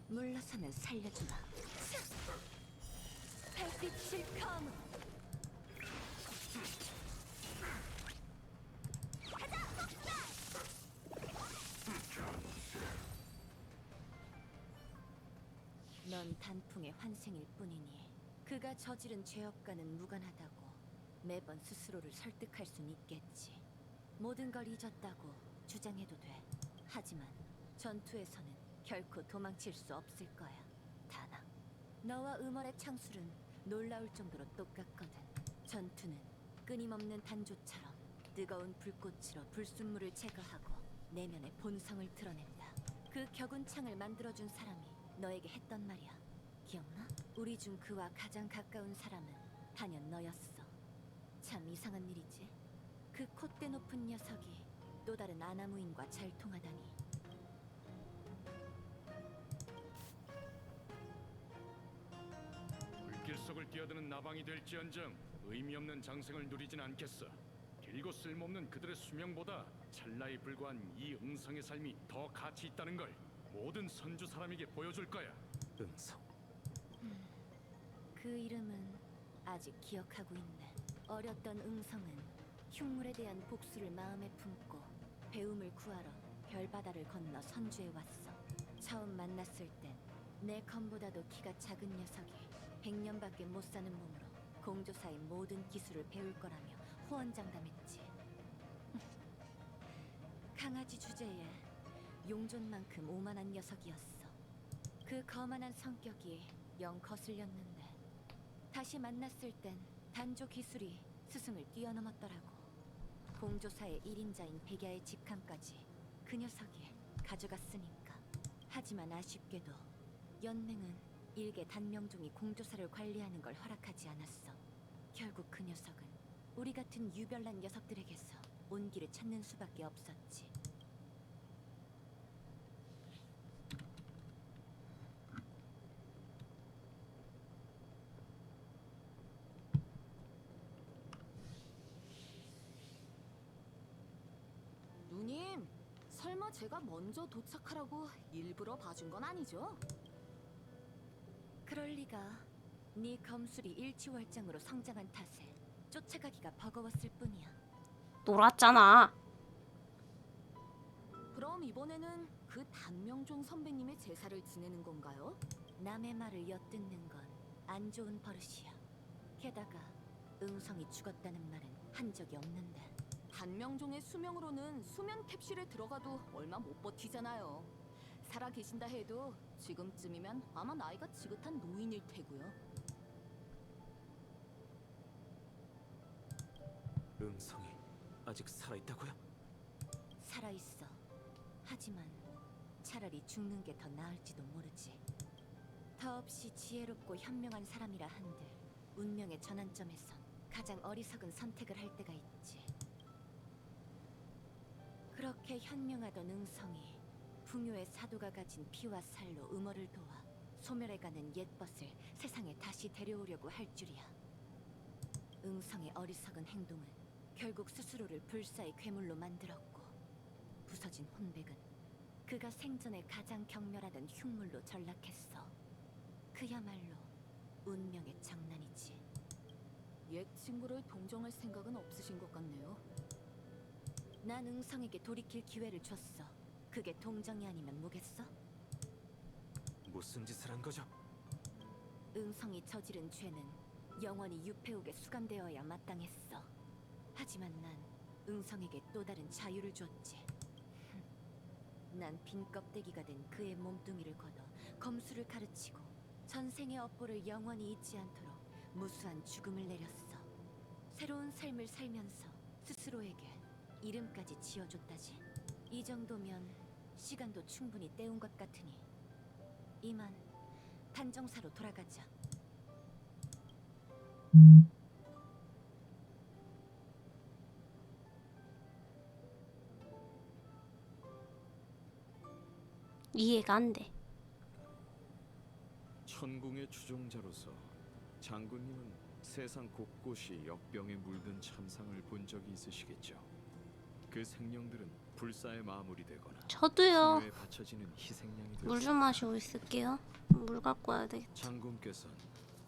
물러서면 살려주마. 달빛을 감으로. 넌 단풍의 환생일 뿐이니 그가 저지른 죄업과는 무관하다고 매번 스스로를 설득할 순 있겠지. 모든 걸 잊었다고 주장해도 돼. 하지만 전투에서는 결코 도망칠 수 없을 거야. 다나. 너와 음월의 창술은 놀라울 정도로 똑같거든. 전투는 끊임없는 단조처럼 뜨거운 불꽃으로 불순물을 제거하고 내면의 본성을 드러낸다. 그 격운 창을 만들어준 사람이 너에게 했던 말이야. 기억나? 우리 중 그와 가장 가까운 사람은 단연 너였어. 참 이상한 일이지. 그 콧대 높은 녀석이 또 다른 아나무인과 잘 통하다니. 불길 속을 뛰어드는 나방이 될지언정 의미 없는 장생을 누리진 않겠어. 길고 쓸모없는 그들의 수명보다 찰나에 불과한 이 응성의 삶이 더 가치 있다는 걸 모든 선주 사람에게 보여줄 거야. 응성. 그 이름은 아직 기억하고 있네. 어렸던 응성은 흉물에 대한 복수를 마음에 품고 배움을 구하러 별바다를 건너 선주에 왔어. 처음 만났을 땐 내 검보다도 키가 작은 녀석이 100년밖에 못 사는 몸으로 공조사의 모든 기술을 배울 거라며 호언장담했지. 강아지 주제에 용존만큼 오만한 녀석이었어. 그 거만한 성격이 영 거슬렸는데 다시 만났을 땐 단조 기술이 스승을 뛰어넘었더라고. 공조사의 1인자인 백야의 직함까지 그 녀석이 가져갔으니까. 하지만 아쉽게도 연맹은 일개 단명종이 공조사를 관리하는 걸 허락하지 않았어. 결국 그 녀석은 우리 같은 유별난 녀석들에게서 온기를 찾는 수밖에 없었지. 누님, 설마 제가 먼저 도착하라고 일부러 봐준 건 아니죠? 그럴 리가. 네 검술이 일치월장으로 성장한 탓에 쫓아가기가 버거웠을 뿐이야. 놀았잖아. 그럼 이번에는 그 단명종 선배님의 제사를 지내는 건가요? 남의 말을 엿듣는 건 안 좋은 버릇이야. 게다가 응성이 죽었다는 말은 한 적이 없는데. 단명종의 수명으로는 수면 캡슐에 들어가도 얼마 못 버티잖아요. 살아 계신다 해도 지금쯤이면 아마 나이가 지긋한 노인일 테고요. 응성이 아직 살아있다고요? 살아있어. 하지만 차라리 죽는 게 더 나을지도 모르지. 더없이 지혜롭고 현명한 사람이라 한들 운명의 전환점에선 가장 어리석은 선택을 할 때가 있지. 그렇게 현명하던 응성이 풍요의 사도가 가진 피와 살로 음어를 도와 소멸해가는 옛벗을 세상에 다시 데려오려고 할 줄이야. 응성의 어리석은 행동은 결국 스스로를 불사의 괴물로 만들었고, 부서진 혼백은 그가 생전에 가장 경멸하던 흉물로 전락했어. 그야말로 운명의 장난이지. 옛 친구를 동정할 생각은 없으신 것 같네요. 난 응성에게 돌이킬 기회를 줬어. 그게 동정이 아니면 뭐겠어? 무슨 짓을 한 거죠? 응성이 저지른 죄는 영원히 유폐옥에 수감되어야 마땅했어. 하지만 난 응성에게 또 다른 자유를 줬지. 난 빈 껍데기가 된 그의 몸뚱이를 걷어 검술을 가르치고 전생의 업보를 영원히 잊지 않도록 무수한 죽음을 내렸어. 새로운 삶을 살면서 스스로에게 이름까지 지어줬다지. 이 정도면 시간도 충분히 때운 것 같으니 이만 단정사로 돌아가자. 이해가 안 돼. 천궁의 추종자로서 장군님은 세상 곳곳이 역병에 물든 참상을 본 적이 있으시겠죠. 그 생명들은 불사의 마무리 되거나 저도요. 풍요에 바쳐지는 희생양이 물 되고, 좀 마시고 있을게요. 물 갖고 와야 돼. 장군께서는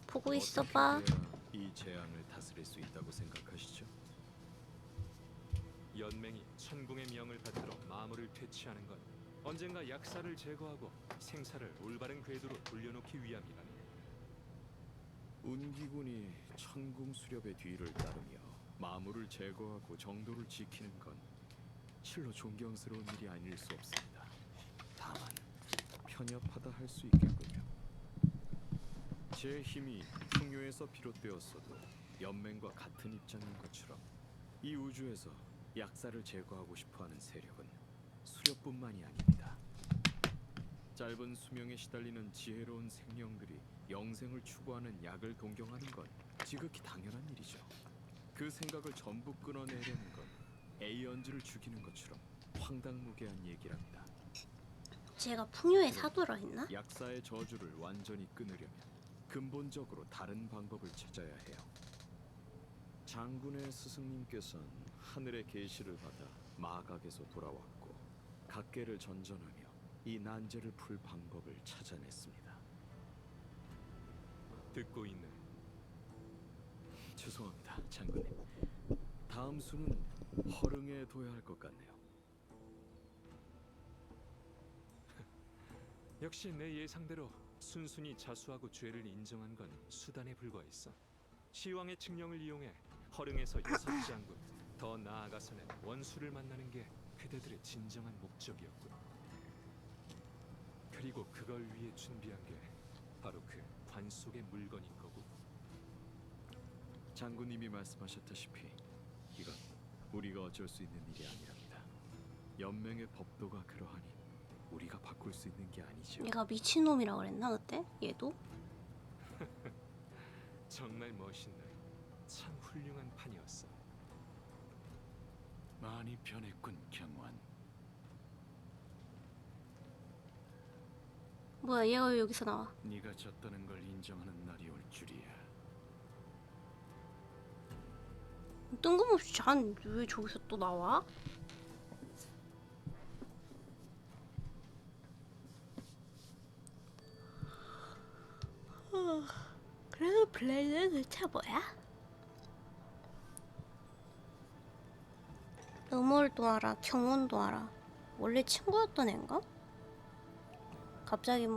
보고 있어봐. 어떻게 해야 이 재앙을 다스릴 수 있다고 생각하시죠? 연맹이 천궁의 명을 받들어 마물을 퇴치하는 건 언젠가 약사를 제거하고 생사를 올바른 궤도로 돌려놓기 위함이라니. 운기군이 천궁 수렵의 뒤를 따르며 마물을 제거하고 정도를 지키는 건 실로 존경스러운 일이 아닐 수 없습니다. 다만 편협하다 할 수 있겠군요. 제 힘이 풍요에서 비롯되었어도 연맹과 같은 입장인 것처럼 이 우주에서 약사를 제거하고 싶어하는 세력은 수렵뿐만이 아닙니다. 짧은 수명에 시달리는 지혜로운 생명들이 영생을 추구하는 약을 동경하는 건 지극히 당연한 일이죠. 그 생각을 전부 끊어내려는 건 에이언즈를 죽이는 것처럼 황당무계한 얘기랍니다. 제가 풍요의 사도라 했나? 약사의 저주를 완전히 끊으려면 근본적으로 다른 방법을 찾아야 해요. 장군의 스승님께서는 하늘의 계시를 받아 마각에서 돌아왔고 각계를 전전하며 이 난제를 풀 방법을 찾아냈습니다. 듣고 있네. 죄송합니다, 장군님. 다음 수는 허릉에 둬야 할 것 같네요. 역시 내 예상대로 순순히 자수하고 죄를 인정한 건 수단에 불과했어. 시왕의 칙령을 이용해 허릉에서 6장군, 더 나아가서는 원수를 만나는 게 그대들의 진정한 목적이었군. 그리고 그걸 위해 준비한 게 바로 그 관 속의 물건인 거고. 장군님이 말씀하셨다시피 이건 우리가 어쩔 수 있는 일이 아니랍니다. 연맹의 법도가 그러하니 우리가 바꿀 수 있는 게 아니죠. 얘가 미친놈이라 그랬나 그때? 얘도? 정말 멋있네. 참 훌륭한 판이었어. 많이 변했군, 경환. 뭐야 얘가 왜 여기서 나와? 네가 졌다는 걸 인정하는 날이 올 줄이야. 뜬금없이 잔 왜 저기서 또 나와? 그래서 블레이드는 대체 뭐야? 음월도 알아, 경원도 알아. 원래 친구였던 앤가? 갑자기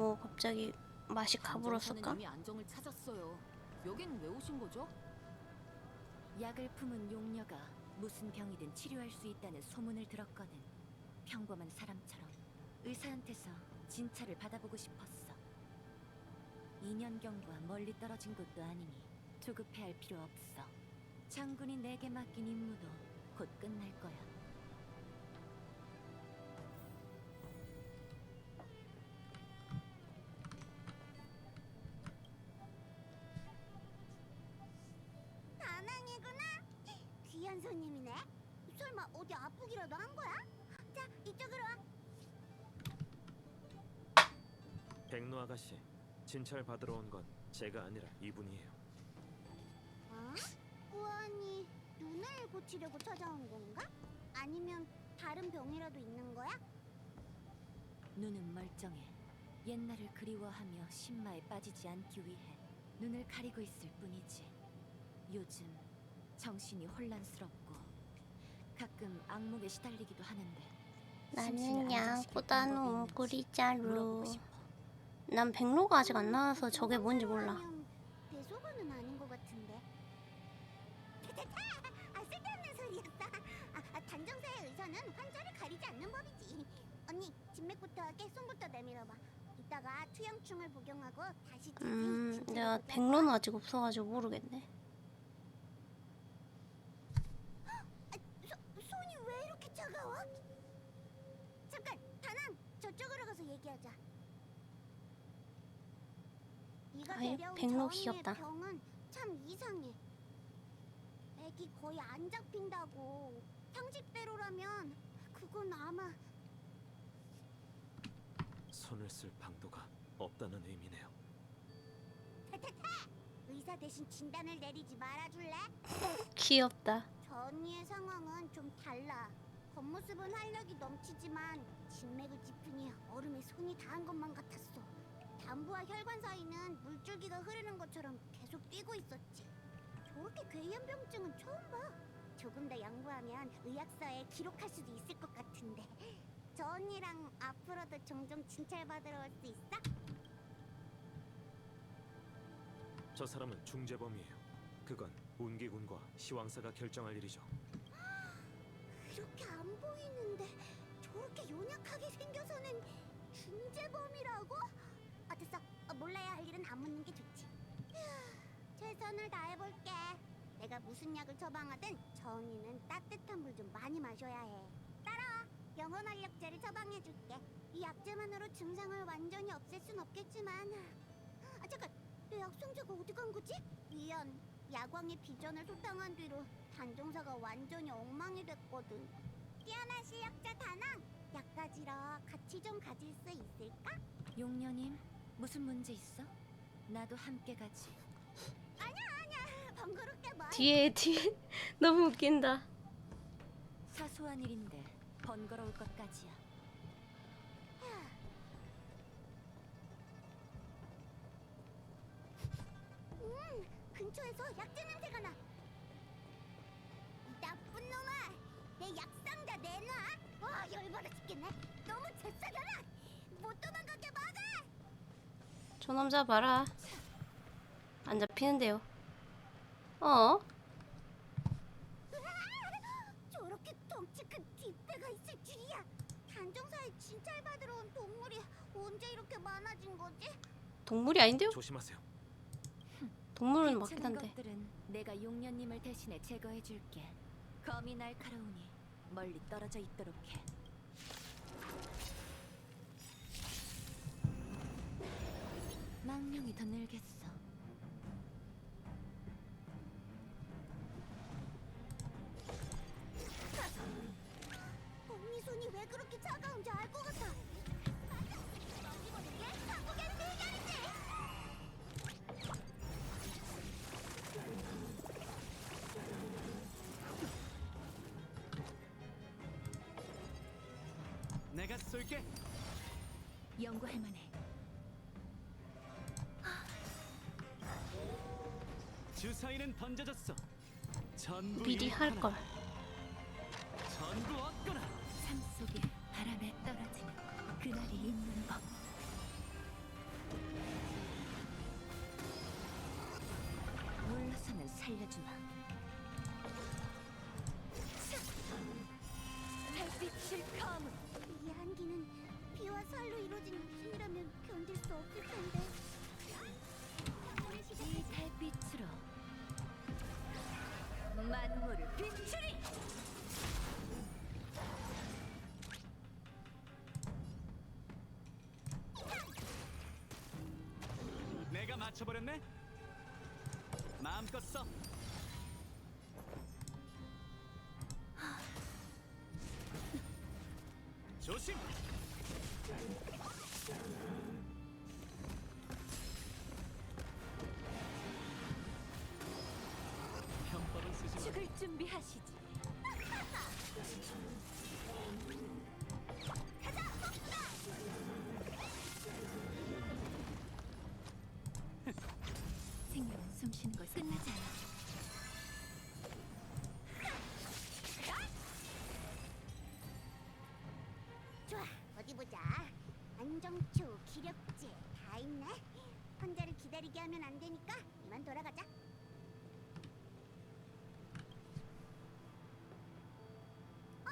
맛이 가불었을까? 이미 안정을 찾았어요. 여긴 왜 오신 거죠? 약을 품은 용녀가 무슨 병이든 치료할 수 있다는 소문을 들었거든. 평범한 사람처럼 의사한테서 진찰을 받아보고 싶었어. 2년경과 멀리 떨어진 곳도 아니니 조급해할 필요 없어. 장군이 내게 맡긴 임무도 곧 끝날 거야. 다낭이구나. 귀한 손님이네. 설마 어디 아프기라도 한 거야? 자, 이쪽으로 와. 백로 아가씨, 진찰 받으러 온 건 제가 아니라 이분이에요. 어? 꾸안이 눈을 고치려고 찾아온 건가? 아니면 다른 병이라도 있는 거야? 눈은 멀쩡해. 옛날을 그리워하며 신마에 빠지지 않기 위해 눈을 가리고 있을 뿐이지. 요즘 정신이 혼란스럽고 가끔 악몽에 시달리기도 하는데 나는 심신을 양보다는 안정시킬 방법이 옹구리자루. 물어보고 싶어. 난 백로가 아직 안 나와서 저게 뭔지 몰라. 배소관은 아닌 것 같은데. 쓸데없는 소리였어. 단정사의 의사는 환자를 가리지 않는 법이지. 언니, 진맥부터 하게 손부터 내밀어봐. 이따가 투영충을 복용하고 다시 내가 백로는 아직 없어가지고 모르겠네. 손이 왜 이렇게 차가워? 잠깐, 다낭, 저쪽으로 가서 얘기하자. 네가 아이, 데려온 백로 저언니의 귀엽다. 병은 참 이상해. 애기 거의 안 잡힌다고. 상식대로라면 그건 아마 손을 쓸 방도가 없다는 의미네요. 의사 대신 진단을 내리지 말아줄래? 귀엽다. 저 언니의 상황은 좀 달라. 겉모습은 활력이 넘치지만 진맥을 짚으니 얼음에 손이 닿은 것만 같았어. 담부와 혈관 사이는 물줄기가 흐르는 것처럼 계속 뛰고 있었지. 저렇게 괴이한 병증은 처음 봐. 조금 더 양보하면 의학서에 기록할 수도 있을 것 같은데. 저 언니랑 앞으로도 종종 진찰받으러 올 수 있어? 저 사람은 중재범이에요. 그건 운기군과 시왕사가 결정할 일이죠. 그렇게 안 보이는데 저렇게 연약하게 생겨서는 중재범이라고? 됐어. 몰라야 할 일은 안 묻는 게 좋지. 최선을 다해볼게. 내가 무슨 약을 처방하든 저 언니는 따뜻한 물 좀 많이 마셔야 해. 따라와. 영혼활력제를 처방해줄게. 이 약제만으로 증상을 완전히 없앨 순 없겠지만. 잠깐. 내 약상자가 어디 간 거지? 미안. 야광의 비전을 소탕한 뒤로 단종사가 완전히 엉망이 됐거든. 뛰어난 실력자 다낭. 약 가지러 같이 좀 가질 수 있을까? 용녀님, 무슨 문제 있어? 나도 함께 가지. 아니야. 번거롭게 뭐. 뒤에 너무 웃긴다. 사소한 일인데 번거로울 것까지야. 근처에서 약재 냄새가 나. 이 나쁜 놈아, 내 약상자 내놔. 와, 열받아 죽겠네. 너무 잽싸잖아. 못 도망가게 막아. 저놈 잡아라. 안 잡히는데요. 어? 저렇게 덩치 큰 뒷배가 있을 줄이야. 단정사에 진찰받으러 온 동물이 언제 이렇게 많아진 거지? 동물이 아닌데요? 조심하세요. 동물은 맞긴 귀찮은 한데. 것들은 내가 용녀님을 대신해 제거해줄게. 검이 날카로우니 멀리 떨어져 있도록 해. 망령이 더 늘겠어. 언니 손이 왜 그렇게 차가운지 알 것 같아. 멀리 보는 게 한국의 비결이지. 내가 쏠게. 연구할 만해. 주사위는 던져졌어. 전부 미리 잃거나 할 걸. 전부 얻거나. 삶 속에 바람에 떨어지는 그날이 있는 법. 물러서는 살려주마. 달빛을 감으로. 이 한기는 비와 살로 이루어진 육신이라면 견딜 수 없을 텐데. 이 달빛으로 만물을 비추리. 내가 맞춰버렸네. 마음껏 써. 조심. 편법은 쓰지 마. 죽을 준비하시지. 생명은 숨쉬는 걸 끝나지 않아. 좋아, 어디 보자. 안정초, 기력제 다 있네. 환자를 기다리게 하면 안 되니까 이만 돌아가자.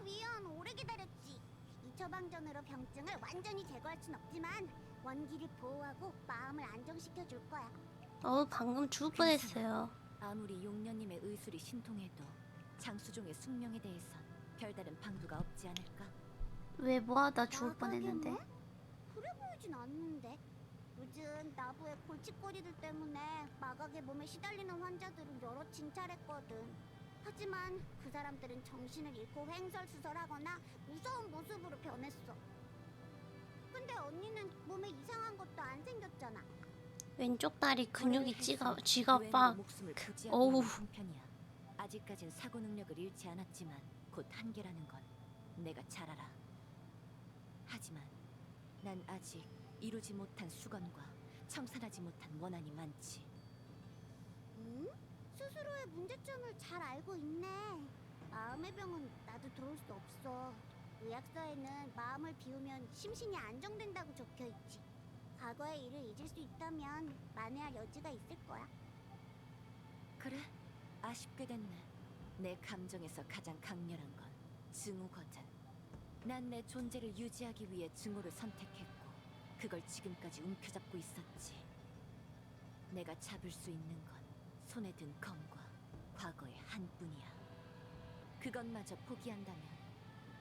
미안, 오래 기다렸지. 이 처방전으로 병증을 완전히 제거할 순 없지만 원기를 보호하고 마음을 안정시켜 줄 거야. 방금 죽을 뻔했어요. 아무리 용녀님의 의술이 신통해도 장수종의 숙명에 대해선 별다른 방도가 없지 않을까? 왜 뭐하다 죽을 뻔했는데. 나가겠네? 그래 보이진 않는데. 요즘 나부의 골칫거리들 때문에 마각의 몸에 시달리는 환자들을 여러 진찰했거든. 하지만 그 사람들은 정신을 잃고 횡설수설하거나 무서운 모습으로 변했어. 근데 언니는 몸에 이상한 것도 안 생겼잖아. 왼쪽 다리 근육이 쥐가 의외로 빡. 목숨을 그- 부지하고 어우. 있는 한편이야. 아직까진 사고 능력을 잃지 않았지만 곧 한계라는 건 내가 잘 알아. 하지만 난 아직 이루지 못한 수건과 청산하지 못한 원한이 많지. 응? 스스로의 문제점을 잘 알고 있네. 마음의 병은 나도 들어올 수 없어. 의학서에는 마음을 비우면 심신이 안정된다고 적혀 있지. 과거의 일을 잊을 수 있다면 만회할 여지가 있을 거야. 그래? 아쉽게 됐네. 내 감정에서 가장 강렬한 건 증오거든. 난 내 존재를 유지하기 위해 증오를 선택했고 그걸 지금까지 움켜잡고 있었지. 내가 잡을 수 있는 건 손에 든 검과 과거의 한뿐이야. 그것마저 포기한다면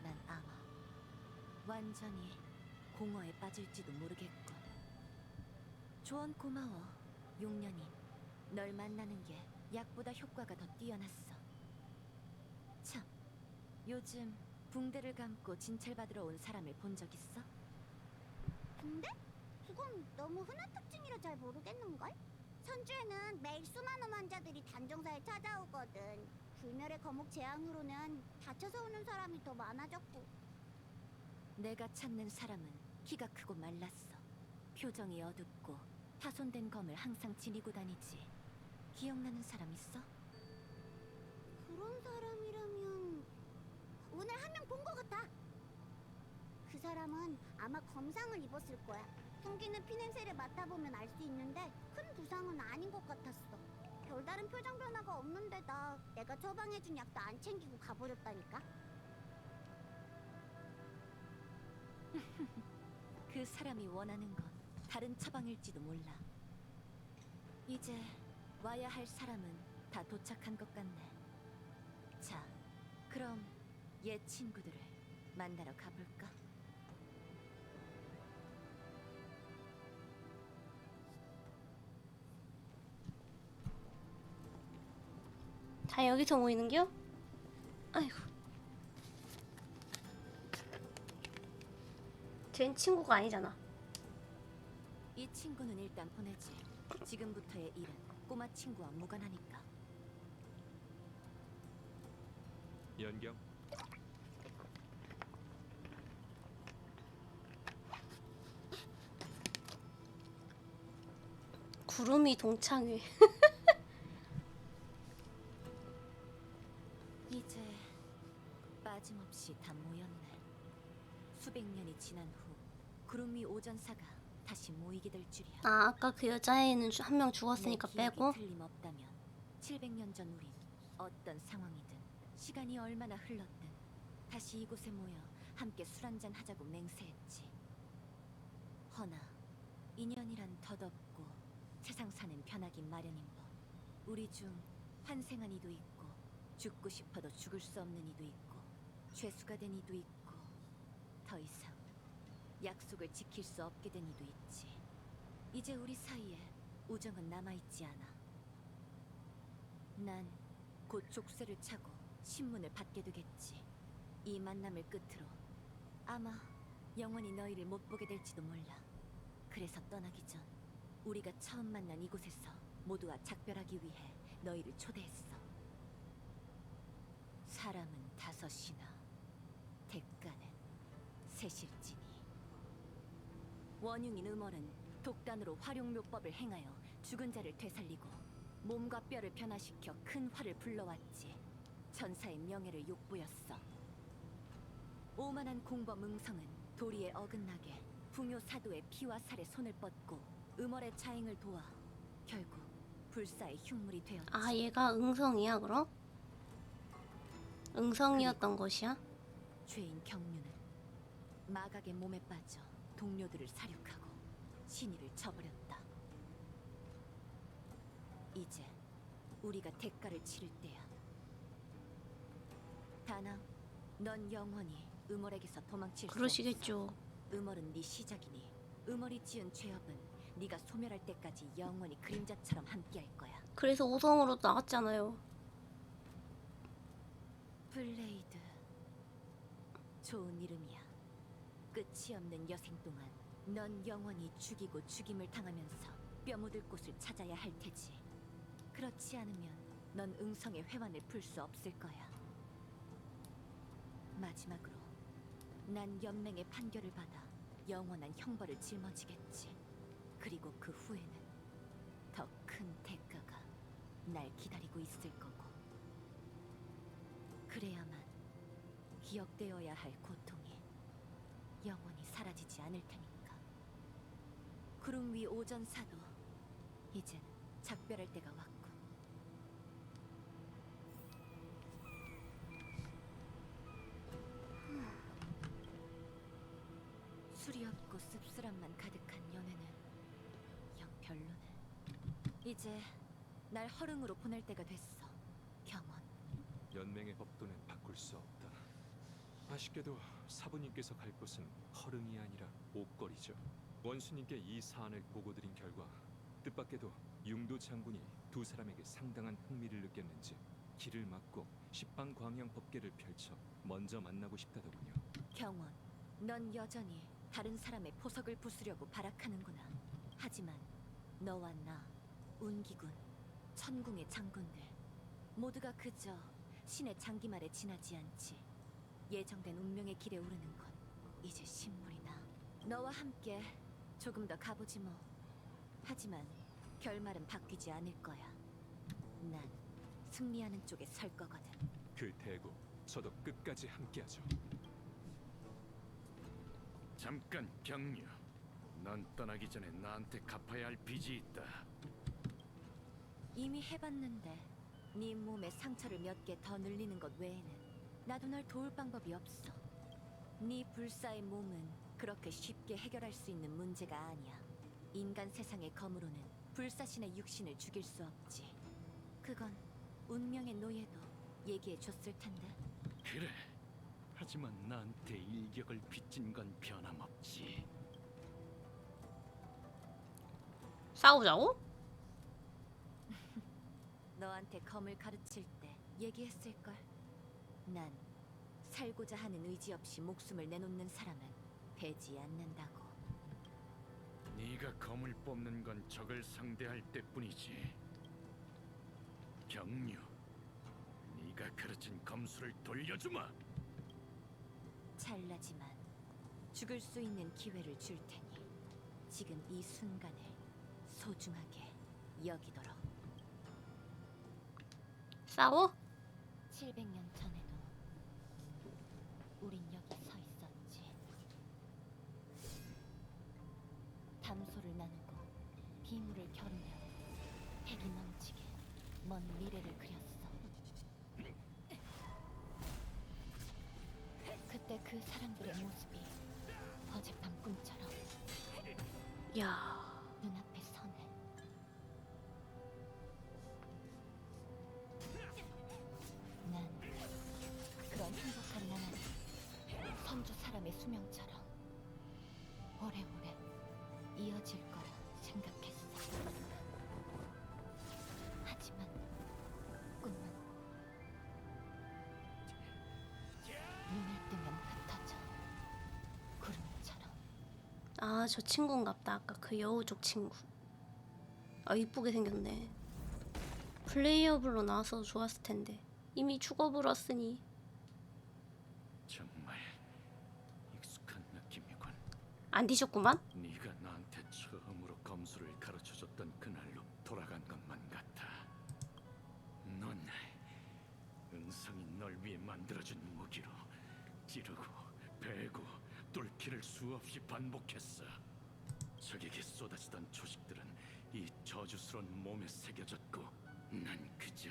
난 아마 완전히 공허에 빠질지도 모르겠군. 조언 고마워, 용년이. 널 만나는 게 약보다 효과가 더 뛰어났어. 참, 요즘 붕대를 감고 진찰받으러 온 사람을 본 적 있어? 근데? 그건 너무 흔한 특징이라 잘 모르겠는걸? 선주에는 매일 수많은 환자들이 단정사에 찾아오거든. 불멸의 거목 재앙으로는 다쳐서 오는 사람이 더 많아졌고. 내가 찾는 사람은 키가 크고 말랐어. 표정이 어둡고 파손된 검을 항상 지니고 다니지. 기억나는 사람 있어? 그런 사람이라면 오늘 한 명 본 것 같아. 그 사람은 아마 검상을 입었을 거야. 풍기는 피냄새를 맡아보면 알 수 있는데 큰 부상은 아닌 것 같았어. 별다른 표정 변화가 없는데다 내가 처방해준 약도 안 챙기고 가버렸다니까. 그 사람이 원하는 건 다른 처방일지도 몰라. 이제 와야 할 사람은 다 도착한 것 같네. 자, 그럼 옛 친구들을 만나러 가볼까? 다 여기서 모이는겨? 아이고. 쟨 친구가 아니잖아. 이 친구는 일단 보내지. 지금부터의 일은 꼬마 친구와 무관하니까. 연경, 구름이 동창회. 이제 빠짐없이 다 모였네. 수백 년이 지난 후 구름 위 오전사가 다시 모이게 될 줄이야. 아, 아까 그 여자애는 한 명 죽었으니까 내 기억이 빼고. 틀림없다면 700년 전 우린 어떤 상황이든 시간이 얼마나 흘렀든 다시 이곳에 모여 함께 술 한잔 하자고 맹세했지. 허나 인연이란 덧없고 세상 사는 변하긴 마련인 법. 우리 중 환생한 이도 있고 죽고 싶어도 죽을 수 없는 이도 있고 죄수가 된 이도 있고 더 이상 약속을 지킬 수 없게 된 이도 있지. 이제 우리 사이에 우정은 남아있지 않아. 난 곧 족쇄를 차고 신문을 받게 되겠지. 이 만남을 끝으로 아마 영원히 너희를 못 보게 될지도 몰라. 그래서 떠나기 전 우리가 처음 만난 이곳에서 모두와 작별하기 위해 너희를 초대했어. 사람은 5이나 대가는 셋일지니. 원흉인 음월은 독단으로 활용묘법을 행하여 죽은 자를 되살리고 몸과 뼈를 변화시켜 큰 화를 불러왔지. 전사의 명예를 욕보였어. 오만한 공범 응성은 도리에 어긋나게 풍요 사도의 피와 살에 손을 뻗고 음월의 차행을 도와 결국 불사의 흉물이 되었지. 아, 얘가 응성이야, 그럼? 응성이었던 것이야? 죄인 경륜은 마각의 몸에 빠져 동료들을 사륙하고 신의를 저버렸다. 이제 우리가 대가를 치를 때야. 다낭, 넌 영원히 음월에게서 도망칠 수 없어. 그러시겠죠. 음월은 네 시작이니 음월이 지은 죄업은 네가 소멸할 때까지 영원히 그림자처럼 함께할 거야. 그래서 5성으로 나왔잖아요. 블레이드, 좋은 이름이야. 끝이 없는 여생 동안 넌 영원히 죽이고 죽임을 당하면서 뼈묻을 곳을 찾아야 할 테지. 그렇지 않으면 넌 응성의 회환을 풀 수 없을 거야. 마지막으로 난 연맹의 판결을 받아 영원한 형벌을 짊어지겠지. 그리고 그 후에는 더 큰 대가가 날 기다리고 있을 거고. 그래야만 기억되어야 할 고통이 영원히 사라지지 않을 테니까. 구름 위 오전사도 이젠 작별할 때가 왔고. 술이 없고 씁쓸함만 가득한 연애는 영 별로네. 이제 날 허릉으로 보낼 때가 됐어, 경원. 연맹의 법도는 바꿀 수 없다. 아쉽게도 사부님께서 갈 곳은 허릉이 아니라 옥거리죠. 원수님께 이 사안을 보고드린 결과 뜻밖에도 융도 장군이 두 사람에게 상당한 흥미를 느꼈는지 길을 막고 십방광영 법계를 펼쳐 먼저 만나고 싶다더군요. 경원, 넌 여전히 다른 사람의 포석을 부수려고 발악하는구나. 하지만 너와 나, 운기군, 천궁의 장군들 모두가 그저 신의 장기말에 지나지 않지. 예정된 운명의 길에 오르는 건 이제 신물이나. 너와 함께 조금 더 가보지 뭐. 하지만 결말은 바뀌지 않을 거야. 난 승리하는 쪽에 설 거거든. 그 대고 저도 끝까지 함께하죠. 잠깐 경류. 넌 떠나기 전에 나한테 갚아야 할 빚이 있다. 이미 해봤는데 네 몸에 상처를 몇 개 더 늘리는 것 외에는 나도 널 도울 방법이 없어. 네 불사의 몸은 그렇게 쉽게 해결할 수 있는 문제가 아니야. 인간 세상의 검으로는 불사신의 육신을 죽일 수 없지. 그건 운명의 노예도 얘기해 줬을 텐데. 그래. 하지만 나한테 일격을 빚진 건 변함없지. 싸우자고? 너한테 검을 가르칠 때 얘기했을걸. 난 살고자 하는 의지 없이 목숨을 내놓는 사람은 되지 않는다고. 네가 검을 뽑는 건 적을 상대할 때뿐이지. 경류, 네가 가르친 검수를 돌려주마. 찰나지만 죽을 수 있는 기회를 줄 테니 지금 이 순간을 소중하게 여기도록. 싸워? 700년 전에도 우린 여기 서 있었지. 담소를 나누고 비물을 겨루며 패기 넘치게 먼 미래를 그렸어. 그때 그 사람들의 모습이 어젯밤 꿈처럼 야, 눈앞에 서네. 난 그런 행복한 나날이 선조 사람의 수명처럼 오래오래 이어질 거라 생각했어. 하지만 꿈은 눈을 뜨면 흩어져 구름처럼. 아, 저 친구인갑다. 아까 그 여우족 친구. 아, 이쁘게 생겼네. 플레이어블로 나와서 좋았을 텐데 이미 죽어버렸으니. 정말 익숙한 느낌이군. 안 뒤졌구만? 네가 나한테 처음으로 검수를 가르쳐줬던 그날로 돌아간 것만 같아. 넌 은성이 널 위해 만들어준 무기로 찌르고 베고 뚫기를 수없이 반복했어. 적에게 쏟아지던 초식들은 이 저주스러운 몸에 새겨졌고 난 그저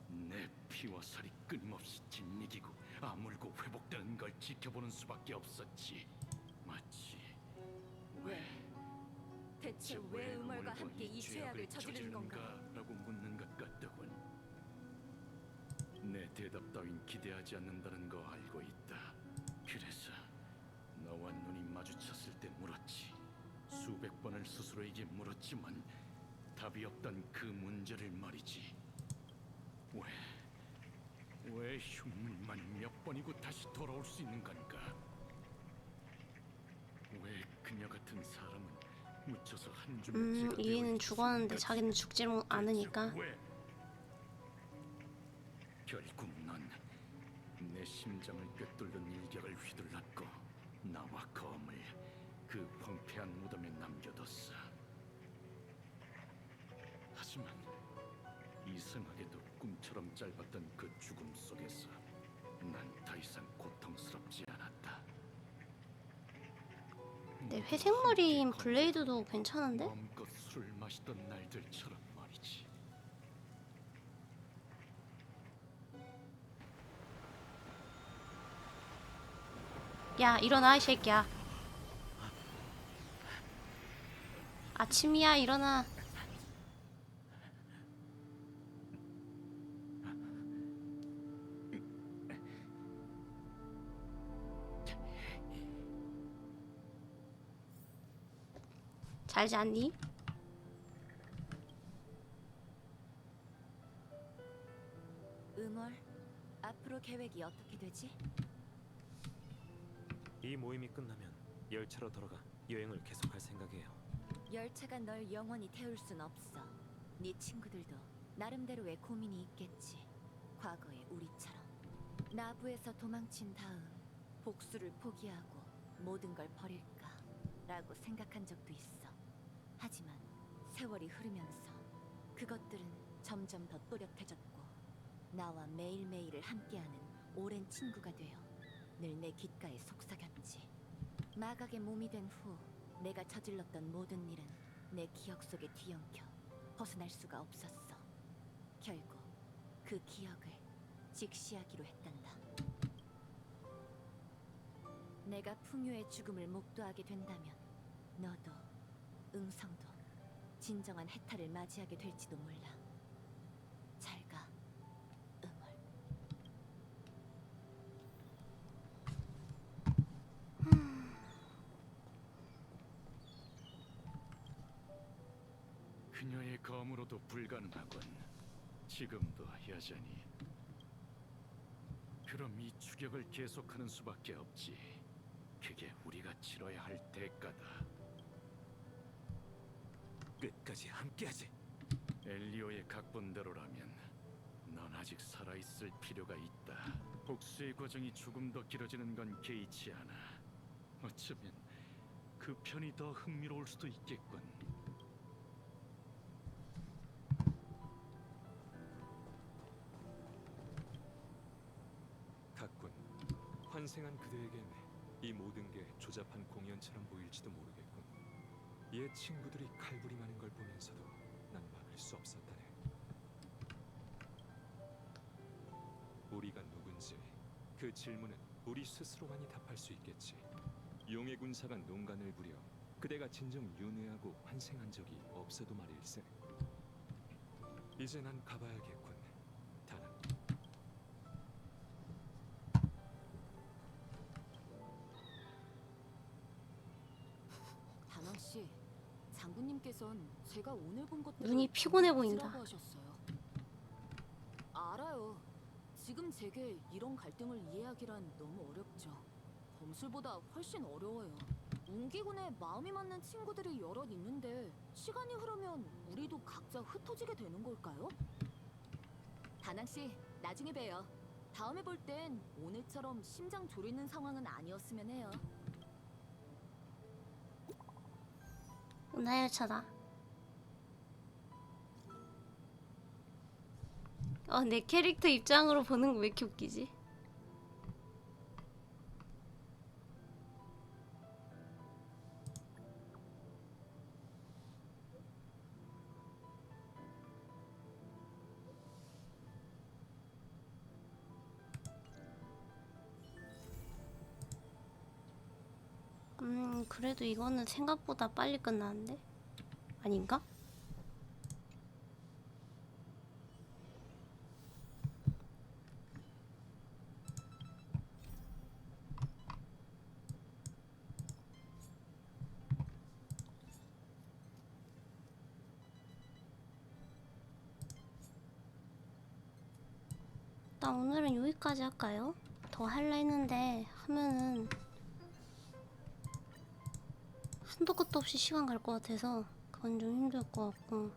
내 피와 살이 끊임없이 짓이기고 아물고 회복되는 걸 지켜보는 수밖에 없었지. 마치 왜 대체 왜 음월과 함께 이 죄악을 저지르는 건가? 라고 묻는 것 같더군. 내 대답 따윈 기대하지 않는다는 거 알고 있다. 그래서 너와 눈이 마주쳤을 때 물었지. 수백 번을 스스로에게 물었지만 답이 없던 그 문제를 말이지. 왜 흉물만 몇 번이고 다시 돌아올 수 있는 건가? 왜 그녀 같은 사람은 묻혀서 한 줌의 찌가 얘는 되어 죽었는데 있을까? 자기는 죽지 않으니까. 왜? 결국 넌 내 심장을 꿰뚫는 일격을 휘둘렀고 나와 검을 그 황폐한 무덤에 남겨뒀어. 하지만 이상하게도 꿈처럼 짧았던 그 죽음 속에서 난 더 이상 고통스럽지 않았다. 근데 회색머리인 블레이드도 괜찮은데? 마음껏 술을 마시던 날들처럼 말이지. 야, 일어나 이 새끼야. 아침이야, 일어나. 잘 잤니? 음월, 앞으로 계획이 어떻게 되지? 이 모임이 끝나면 열차로 돌아가 여행을 계속할 생각이에요. 열차가 널 영원히 태울 순 없어. 네 친구들도 나름대로의 고민이 있겠지. 과거의 우리처럼. 나부에서 도망친 다음 복수를 포기하고 모든 걸 버릴까 라고 생각한 적도 있어. 하지만 세월이 흐르면서 그것들은 점점 더 또렷해졌고 나와 매일매일을 함께하는 오랜 친구가 되어 늘 내 귓가에 속삭였지. 마각의 몸이 된 후 내가 저질렀던 모든 일은 내 기억 속에 뒤엉켜 벗어날 수가 없었어. 결국 그 기억을 직시하기로 했단다. 내가 풍요의 죽음을 목도하게 된다면 너도 응성도 진정한 해탈을 맞이하게 될지도 몰라. 잘 가, 응월. 그녀의 검으로도 불가능하군. 지금도 여전히. 그럼 이 추격을 계속하는 수밖에 없지. 그게 우리가 치러야 할 대가다. 끝까지 함께하지. 엘리오의 각본대로라면 넌 아직 살아있을 필요가 있다. 복수의 과정이 조금 더 길어지는 건 개의치 않아. 어쩌면 그 편이 더 흥미로울 수도 있겠군. 각군, 환생한 그대에겐 이 모든 게 조잡한 공연처럼 보일지도 모르겠군. 옛 친구들이 칼부림하는 걸 보면서도 난 막을 수 없었다네. 우리가 누군지 그 질문은 우리 스스로만이 답할 수 있겠지. 용의 군사가 농간을 부려 그대가 진정 윤회하고 환생한 적이 없어도 말일세. 이제 난 가봐야겠군, 다낭. 다낭 씨, 장군님께선 제가 오늘 본 것들을 눈이 피곤해 전부 보인다. 잊으라고 하셨어요. 알아요. 지금 제게 이런 갈등을 이해하기란 너무 어렵죠. 검술보다 훨씬 어려워요. 운기군에 마음이 맞는 친구들이 여럿 있는데 시간이 흐르면 우리도 각자 흩어지게 되는 걸까요? 다낭 씨, 나중에 봬요. 다음에 볼 땐 오늘처럼 심장 졸이는 상황은 아니었으면 해요. 은하열차다. 내 캐릭터 입장으로 보는 거 왜 이렇게 웃기지? 그래도 이거는 생각보다 빨리 끝나는데? 아닌가? 일단 오늘은 여기까지 할까요? 더 할라 했는데 하면은 한도 끝도 없이 시간 갈 것 같아서 그건 좀 힘들 것 같고.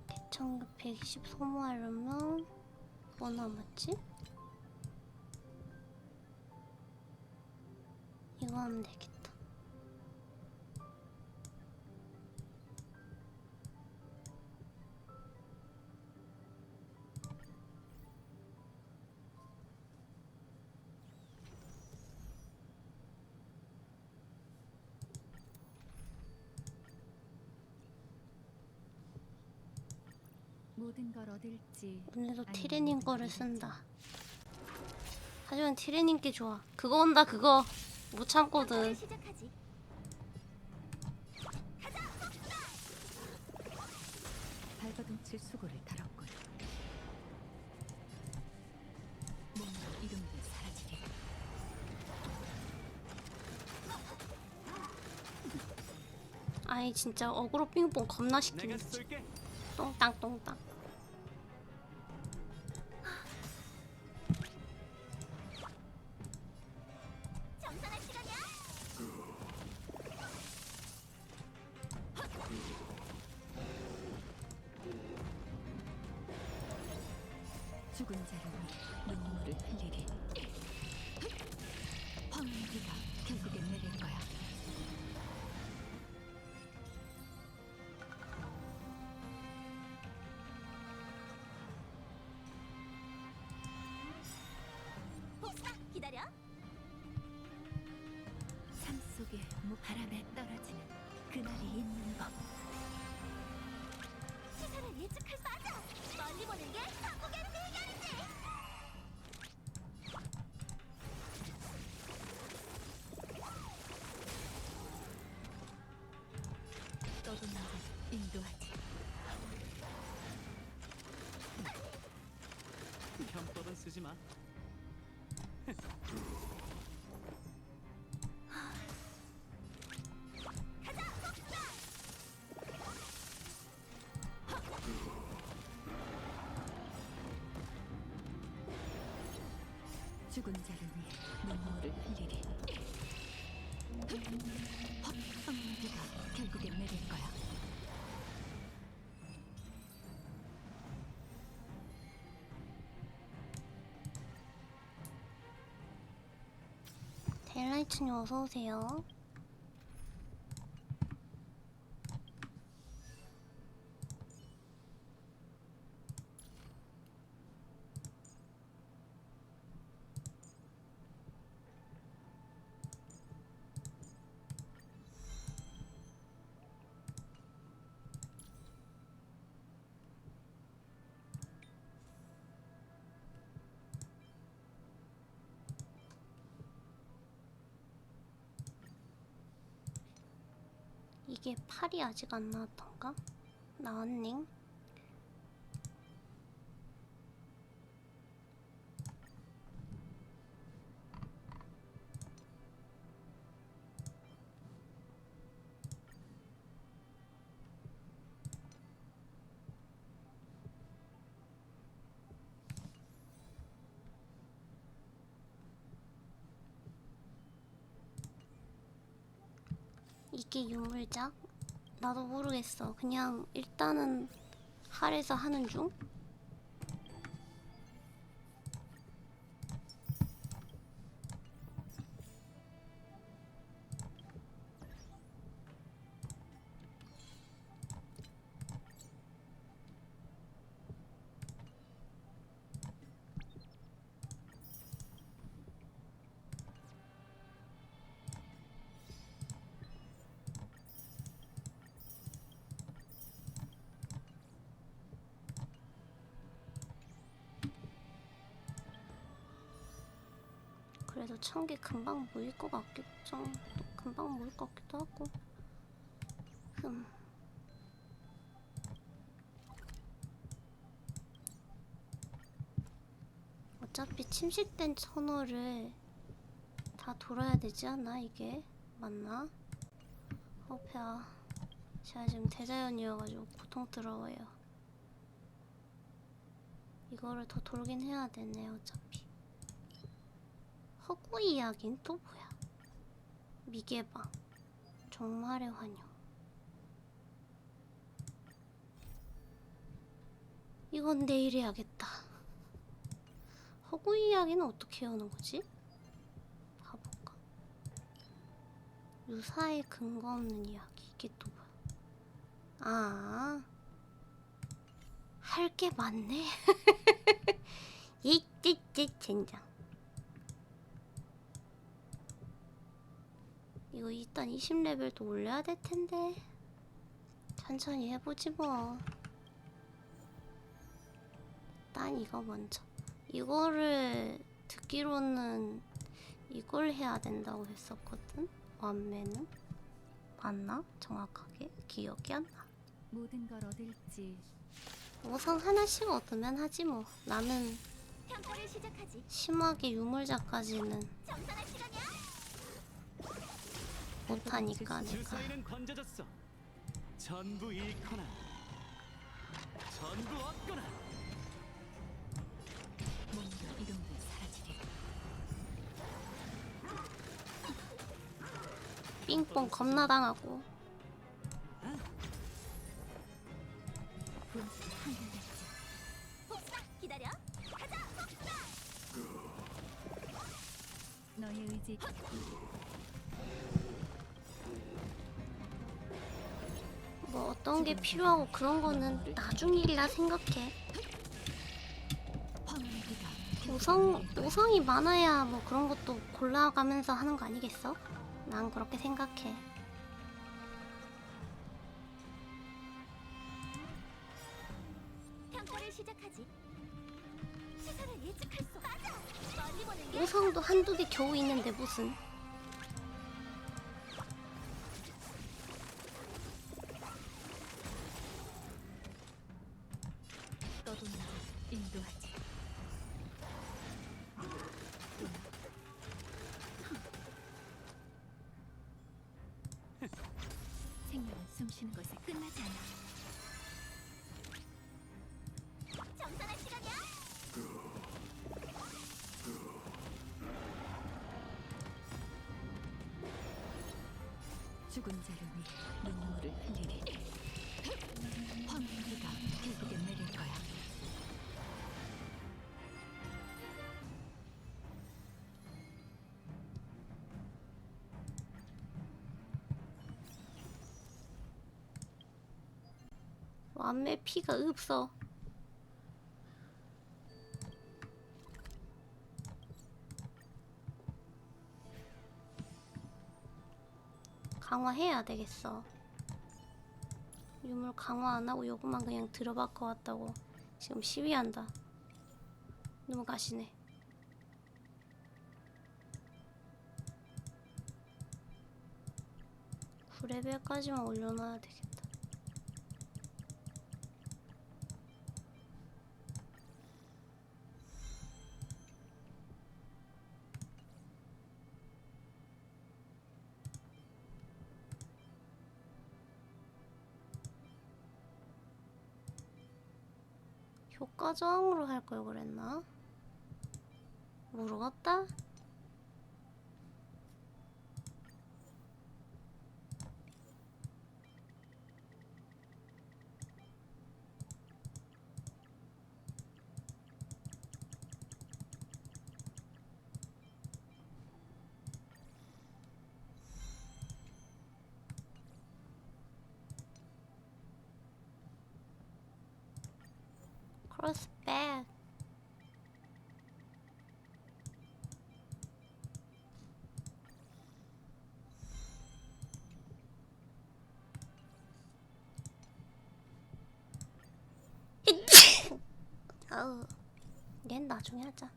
대청급 120 소모하려면 뭐 남았지? 이거 하면 되겠다. 모든 걸 얻을지 오늘도 아니면 티레님 모든 거를 걸 쓴다. 하지만 티레님 게 좋아. 그거 온다 그거. 못 참거든. 시작하지. 발버둥칠 수고를 다뤘군. 뭔가 이름도 사라지게. 아이 진짜 어그로 빙봉 겁나 내가 시키네. 쏠게. 똥땅 똥땅. 정산할 시간이야. 죽은 자를 위해 눈물을 흘리리. 황무기가 결국엔 내릴 거야. 복사 기다려. 삶 속에 바람에 떨어지는 그날이 있는 법. 시선을 예측할 수 맞아. 멀리 보는 게 한국의 비결이지. 떠도는 자 인도하지. 혐떠는 쓰지 마. 죽은 자를 위해 눈물을 흘리리. 황무기가 결국엔 내릴 거야. 데일라이트님 어서 오세요. 이게 팔이 아직 안 나왔던가? 나왔닝? 이게 유물작? 나도 모르겠어. 그냥 일단은 할에서 하는 중? 그래도 1000개 금방 모일 것 같겠죠. 금방 모일 것 같기도 하고. 어차피 침식된 천호를 다 돌아야 되지 않나 이게? 맞나? 배야. 제가 지금 대자연이어가지고 고통스러워요. 이거를 더 돌긴 해야 되네 어차피. 허구 이야기는 또 뭐야? 미개방, 종말의 환영. 이건 내일 해야겠다. 허구 이야기는 어떻게 하는 거지? 봐볼까? 유사의 근거 없는 이야기. 이게 또 뭐야? 아, 할 게 많네. 이찌찌 젠장. 이거 일단 20레벨도 올려야 될 텐데 천천히 해보지 뭐. 일단 이거 먼저. 이거를 듣기로는 이걸 해야 된다고 했었거든. 완매는 맞나? 정확하게 기억이 안 나. 모든 걸 얻을지 우선 하나씩 얻으면 하지 뭐. 나는 평가를 시작하지. 심하게 유물자까지는 정산할 시간이야. 못하니까 내가. 주사위는 건져졌어. 전부 잃거나 전부 얻거나. 뭔가 이름도 사라지리. 삥뽕 겁나 당하고. 분수가 한결같지. 복수다. 기다려. 가자. 복수다. 너의 의지 뭐 어떤 게 필요하고 그런 거는 나중이라 생각해. 황무기가 우성이 많아야 뭐 그런 것도 골라가면서 하는 거 아니겠어? 난 그렇게 생각해. 평가를 시작하지. 시선을 예측할 수. 맞아. 멀리 보는 게 우성도 한두 개 겨우 있는데 무슨. 떠도는 자 인도하지. 생명은 숨쉬는 것에 끝나지 않아. 정산할 시간이야. 죽은 자를 위해 눈물을 흘리리. 황무기가 결국엔 내릴 거야. 완매 피가 없어. 강화해야 되겠어. 유물 강화 안 하고 요것만 그냥 들어박아 왔다고 지금 시위한다. 너무 가시네. (9레벨까지만) 올려놔야 되겠다. 효과 저항으로 할 걸 그랬나? 모르겠다. 크로스백. 아우, 얜 나중에 하자.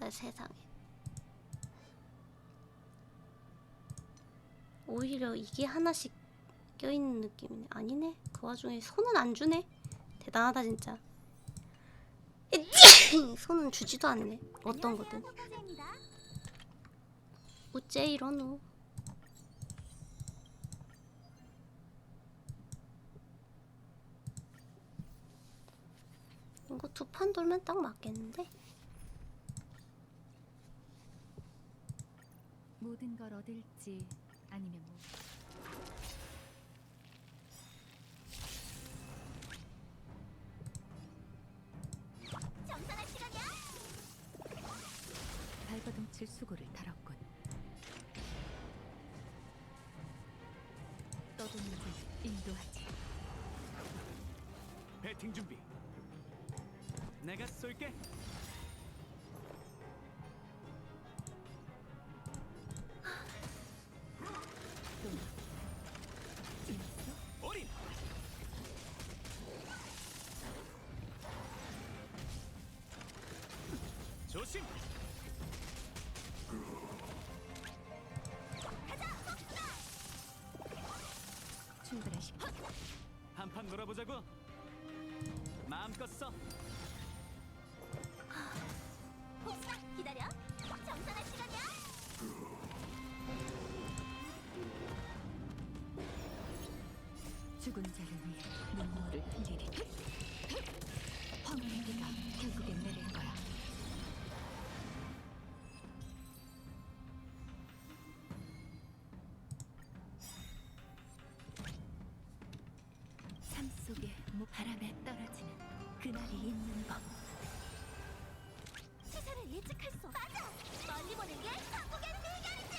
아, 세상에. 오히려 이게 하나씩 껴있는 느낌이네. 아니네. 그 와중에 손은 안 주네. 대단하다 진짜. 손은 주지도 않네. 어떤 거든. 포카제입니다. 어째 이러노. 이거 두 판 돌면 딱 맞겠는데? 모든 걸 얻을지 아니면 뭐 정산할 시간이야. 발버둥칠 수고를 다뤘군. 떠도는 자를 인도하지. 배팅 준비. 내가 쏠게. 재밌어? 어린. 조심. 출발하십시오. 한판 놀아보자고. 마음껏 써. 복사 기다려. 정산할 시간이야. 죽은 자를 위해 눈물을 흘리리. 황혼의 비가 결국엔 내릴 거야. 삶 속에 바람에 떨어지는 그날이 있는 법. 시세를 예측할 수 없어. 맞아. 멀리 보는 게 한국의 비결이지.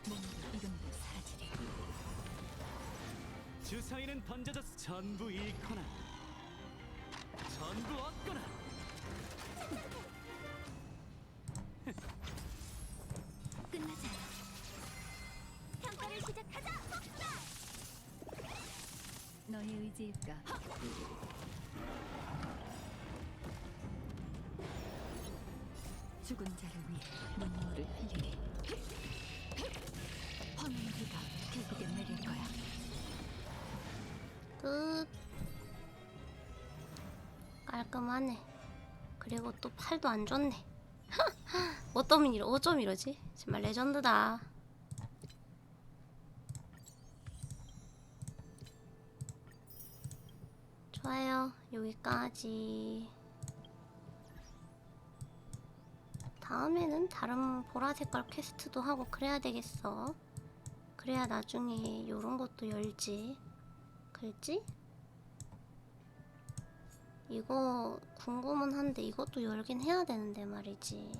몸도 이름도 사라지리. 주사위는 던져졌어. 전부 잃거나 전부 얻거나. 끝나자. 평가를 시작하자. 복사. 너의 의지일까? 죽은 자를 위해 눈물을 흘리리. 황혼의 비가 결국엔 내릴 거야. 끝. 깔끔하네. 그리고 또 팔도 안 좋네. 어쩜 이러지? 정말 레전드다. 좋아요. 여기까지. 다음에는 다른 보라색깔 퀘스트도 하고 그래야 되겠어. 그래야 나중에 요런 것도 열지. 글지? 이거 궁금은 한데 이것도 열긴 해야 되는데 말이지.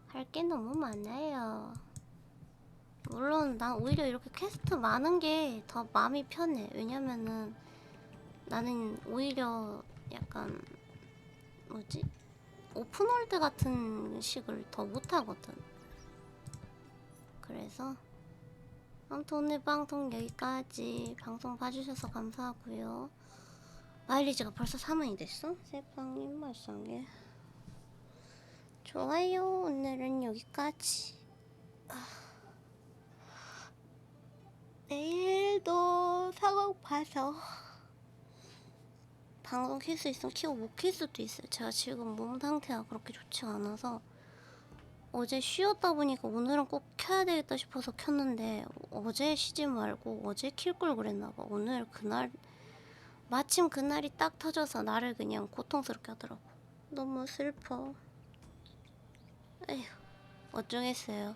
할 게 너무 많아요. 물론 난 오히려 이렇게 퀘스트 많은 게 더 마음이 편해. 왜냐면은 나는 오히려 약간 뭐지? 오픈월드 같은 식을 더 못하거든. 그래서 아무튼 오늘 방송 여기까지. 방송 봐주셔서 감사하고요. 마일리지가 벌써 3원이 됐어? 세상님 말상에. 좋아요. 오늘은 여기까지. 내일도 상황 봐서 방송 킬 수 있으면 키고 못 킬 수도 있어요. 제가 지금 몸 상태가 그렇게 좋지가 않아서 어제 쉬었다 보니까 오늘은 꼭 켜야 되겠다 싶어서 켰는데 어제 쉬지 말고 어제 킬 걸 그랬나봐. 오늘 그날 마침 그날이 딱 터져서 나를 그냥 고통스럽게 하더라고. 너무 슬퍼. 에휴, 어쩌겠어요.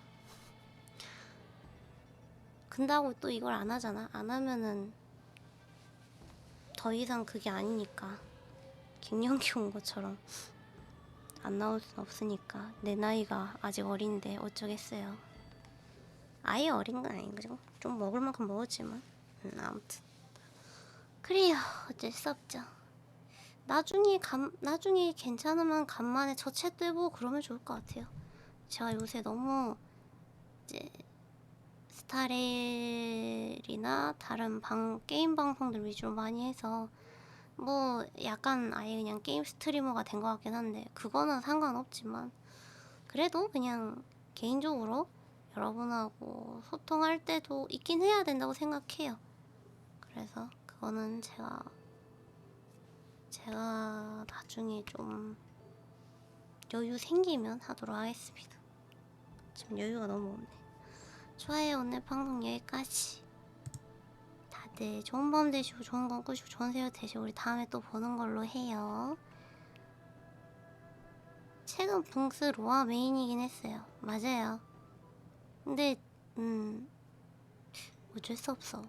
근다고 또 이걸 안 하잖아. 안 하면은 더 이상 그게 아니니까. 갱년기 온 것처럼 안 나올 순 없으니까. 내 나이가 아직 어린데 어쩌겠어요. 아예 어린 건 아닌 거죠. 좀 먹을 만큼 먹었지만. 아무튼 그래요. 어쩔 수 없죠. 나중에 괜찮으면 간만에 저챗도 해보고 그러면 좋을 것 같아요. 제가 요새 너무 이제 스타레일이나 다른 게임 방송들 위주로 많이 해서 뭐 약간 아예 그냥 게임 스트리머가 된 것 같긴 한데 그거는 상관없지만 그래도 그냥 개인적으로 여러분하고 소통할 때도 있긴 해야 된다고 생각해요. 그래서 그거는 제가 나중에 좀 여유 생기면 하도록 하겠습니다. 지금 여유가 너무 없네. 좋아요. 오늘 방송 여기까지. 다들 좋은 밤 되시고 좋은 꿈 꾸시고 좋은 새벽 되시고 우리 다음에 또 보는 걸로 해요. 최근 붕스 로아 메인이긴 했어요. 맞아요. 근데 어쩔 수 없어.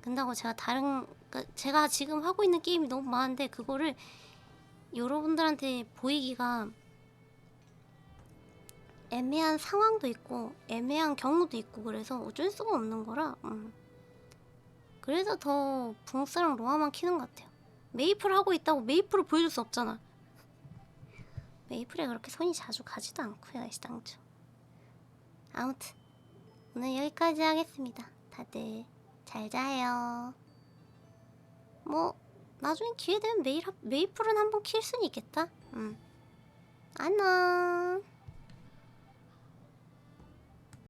근다고 제가 제가 지금 하고 있는 게임이 너무 많은데 그거를 여러분들한테 보이기가 애매한 상황도 있고 애매한 경우도 있고 그래서 어쩔 수가 없는 거라 그래서 더 붕스랑 로아만 키는 것 같아요. 메이플 하고 있다고 메이플을 보여줄 수 없잖아. 메이플에 그렇게 손이 자주 가지도 않고요. 애시당초. 아무튼 오늘 여기까지 하겠습니다. 다들 잘 자요. 뭐 나중에 기회 되면 메이플은 한번 킬 수는 있겠다. 안녕.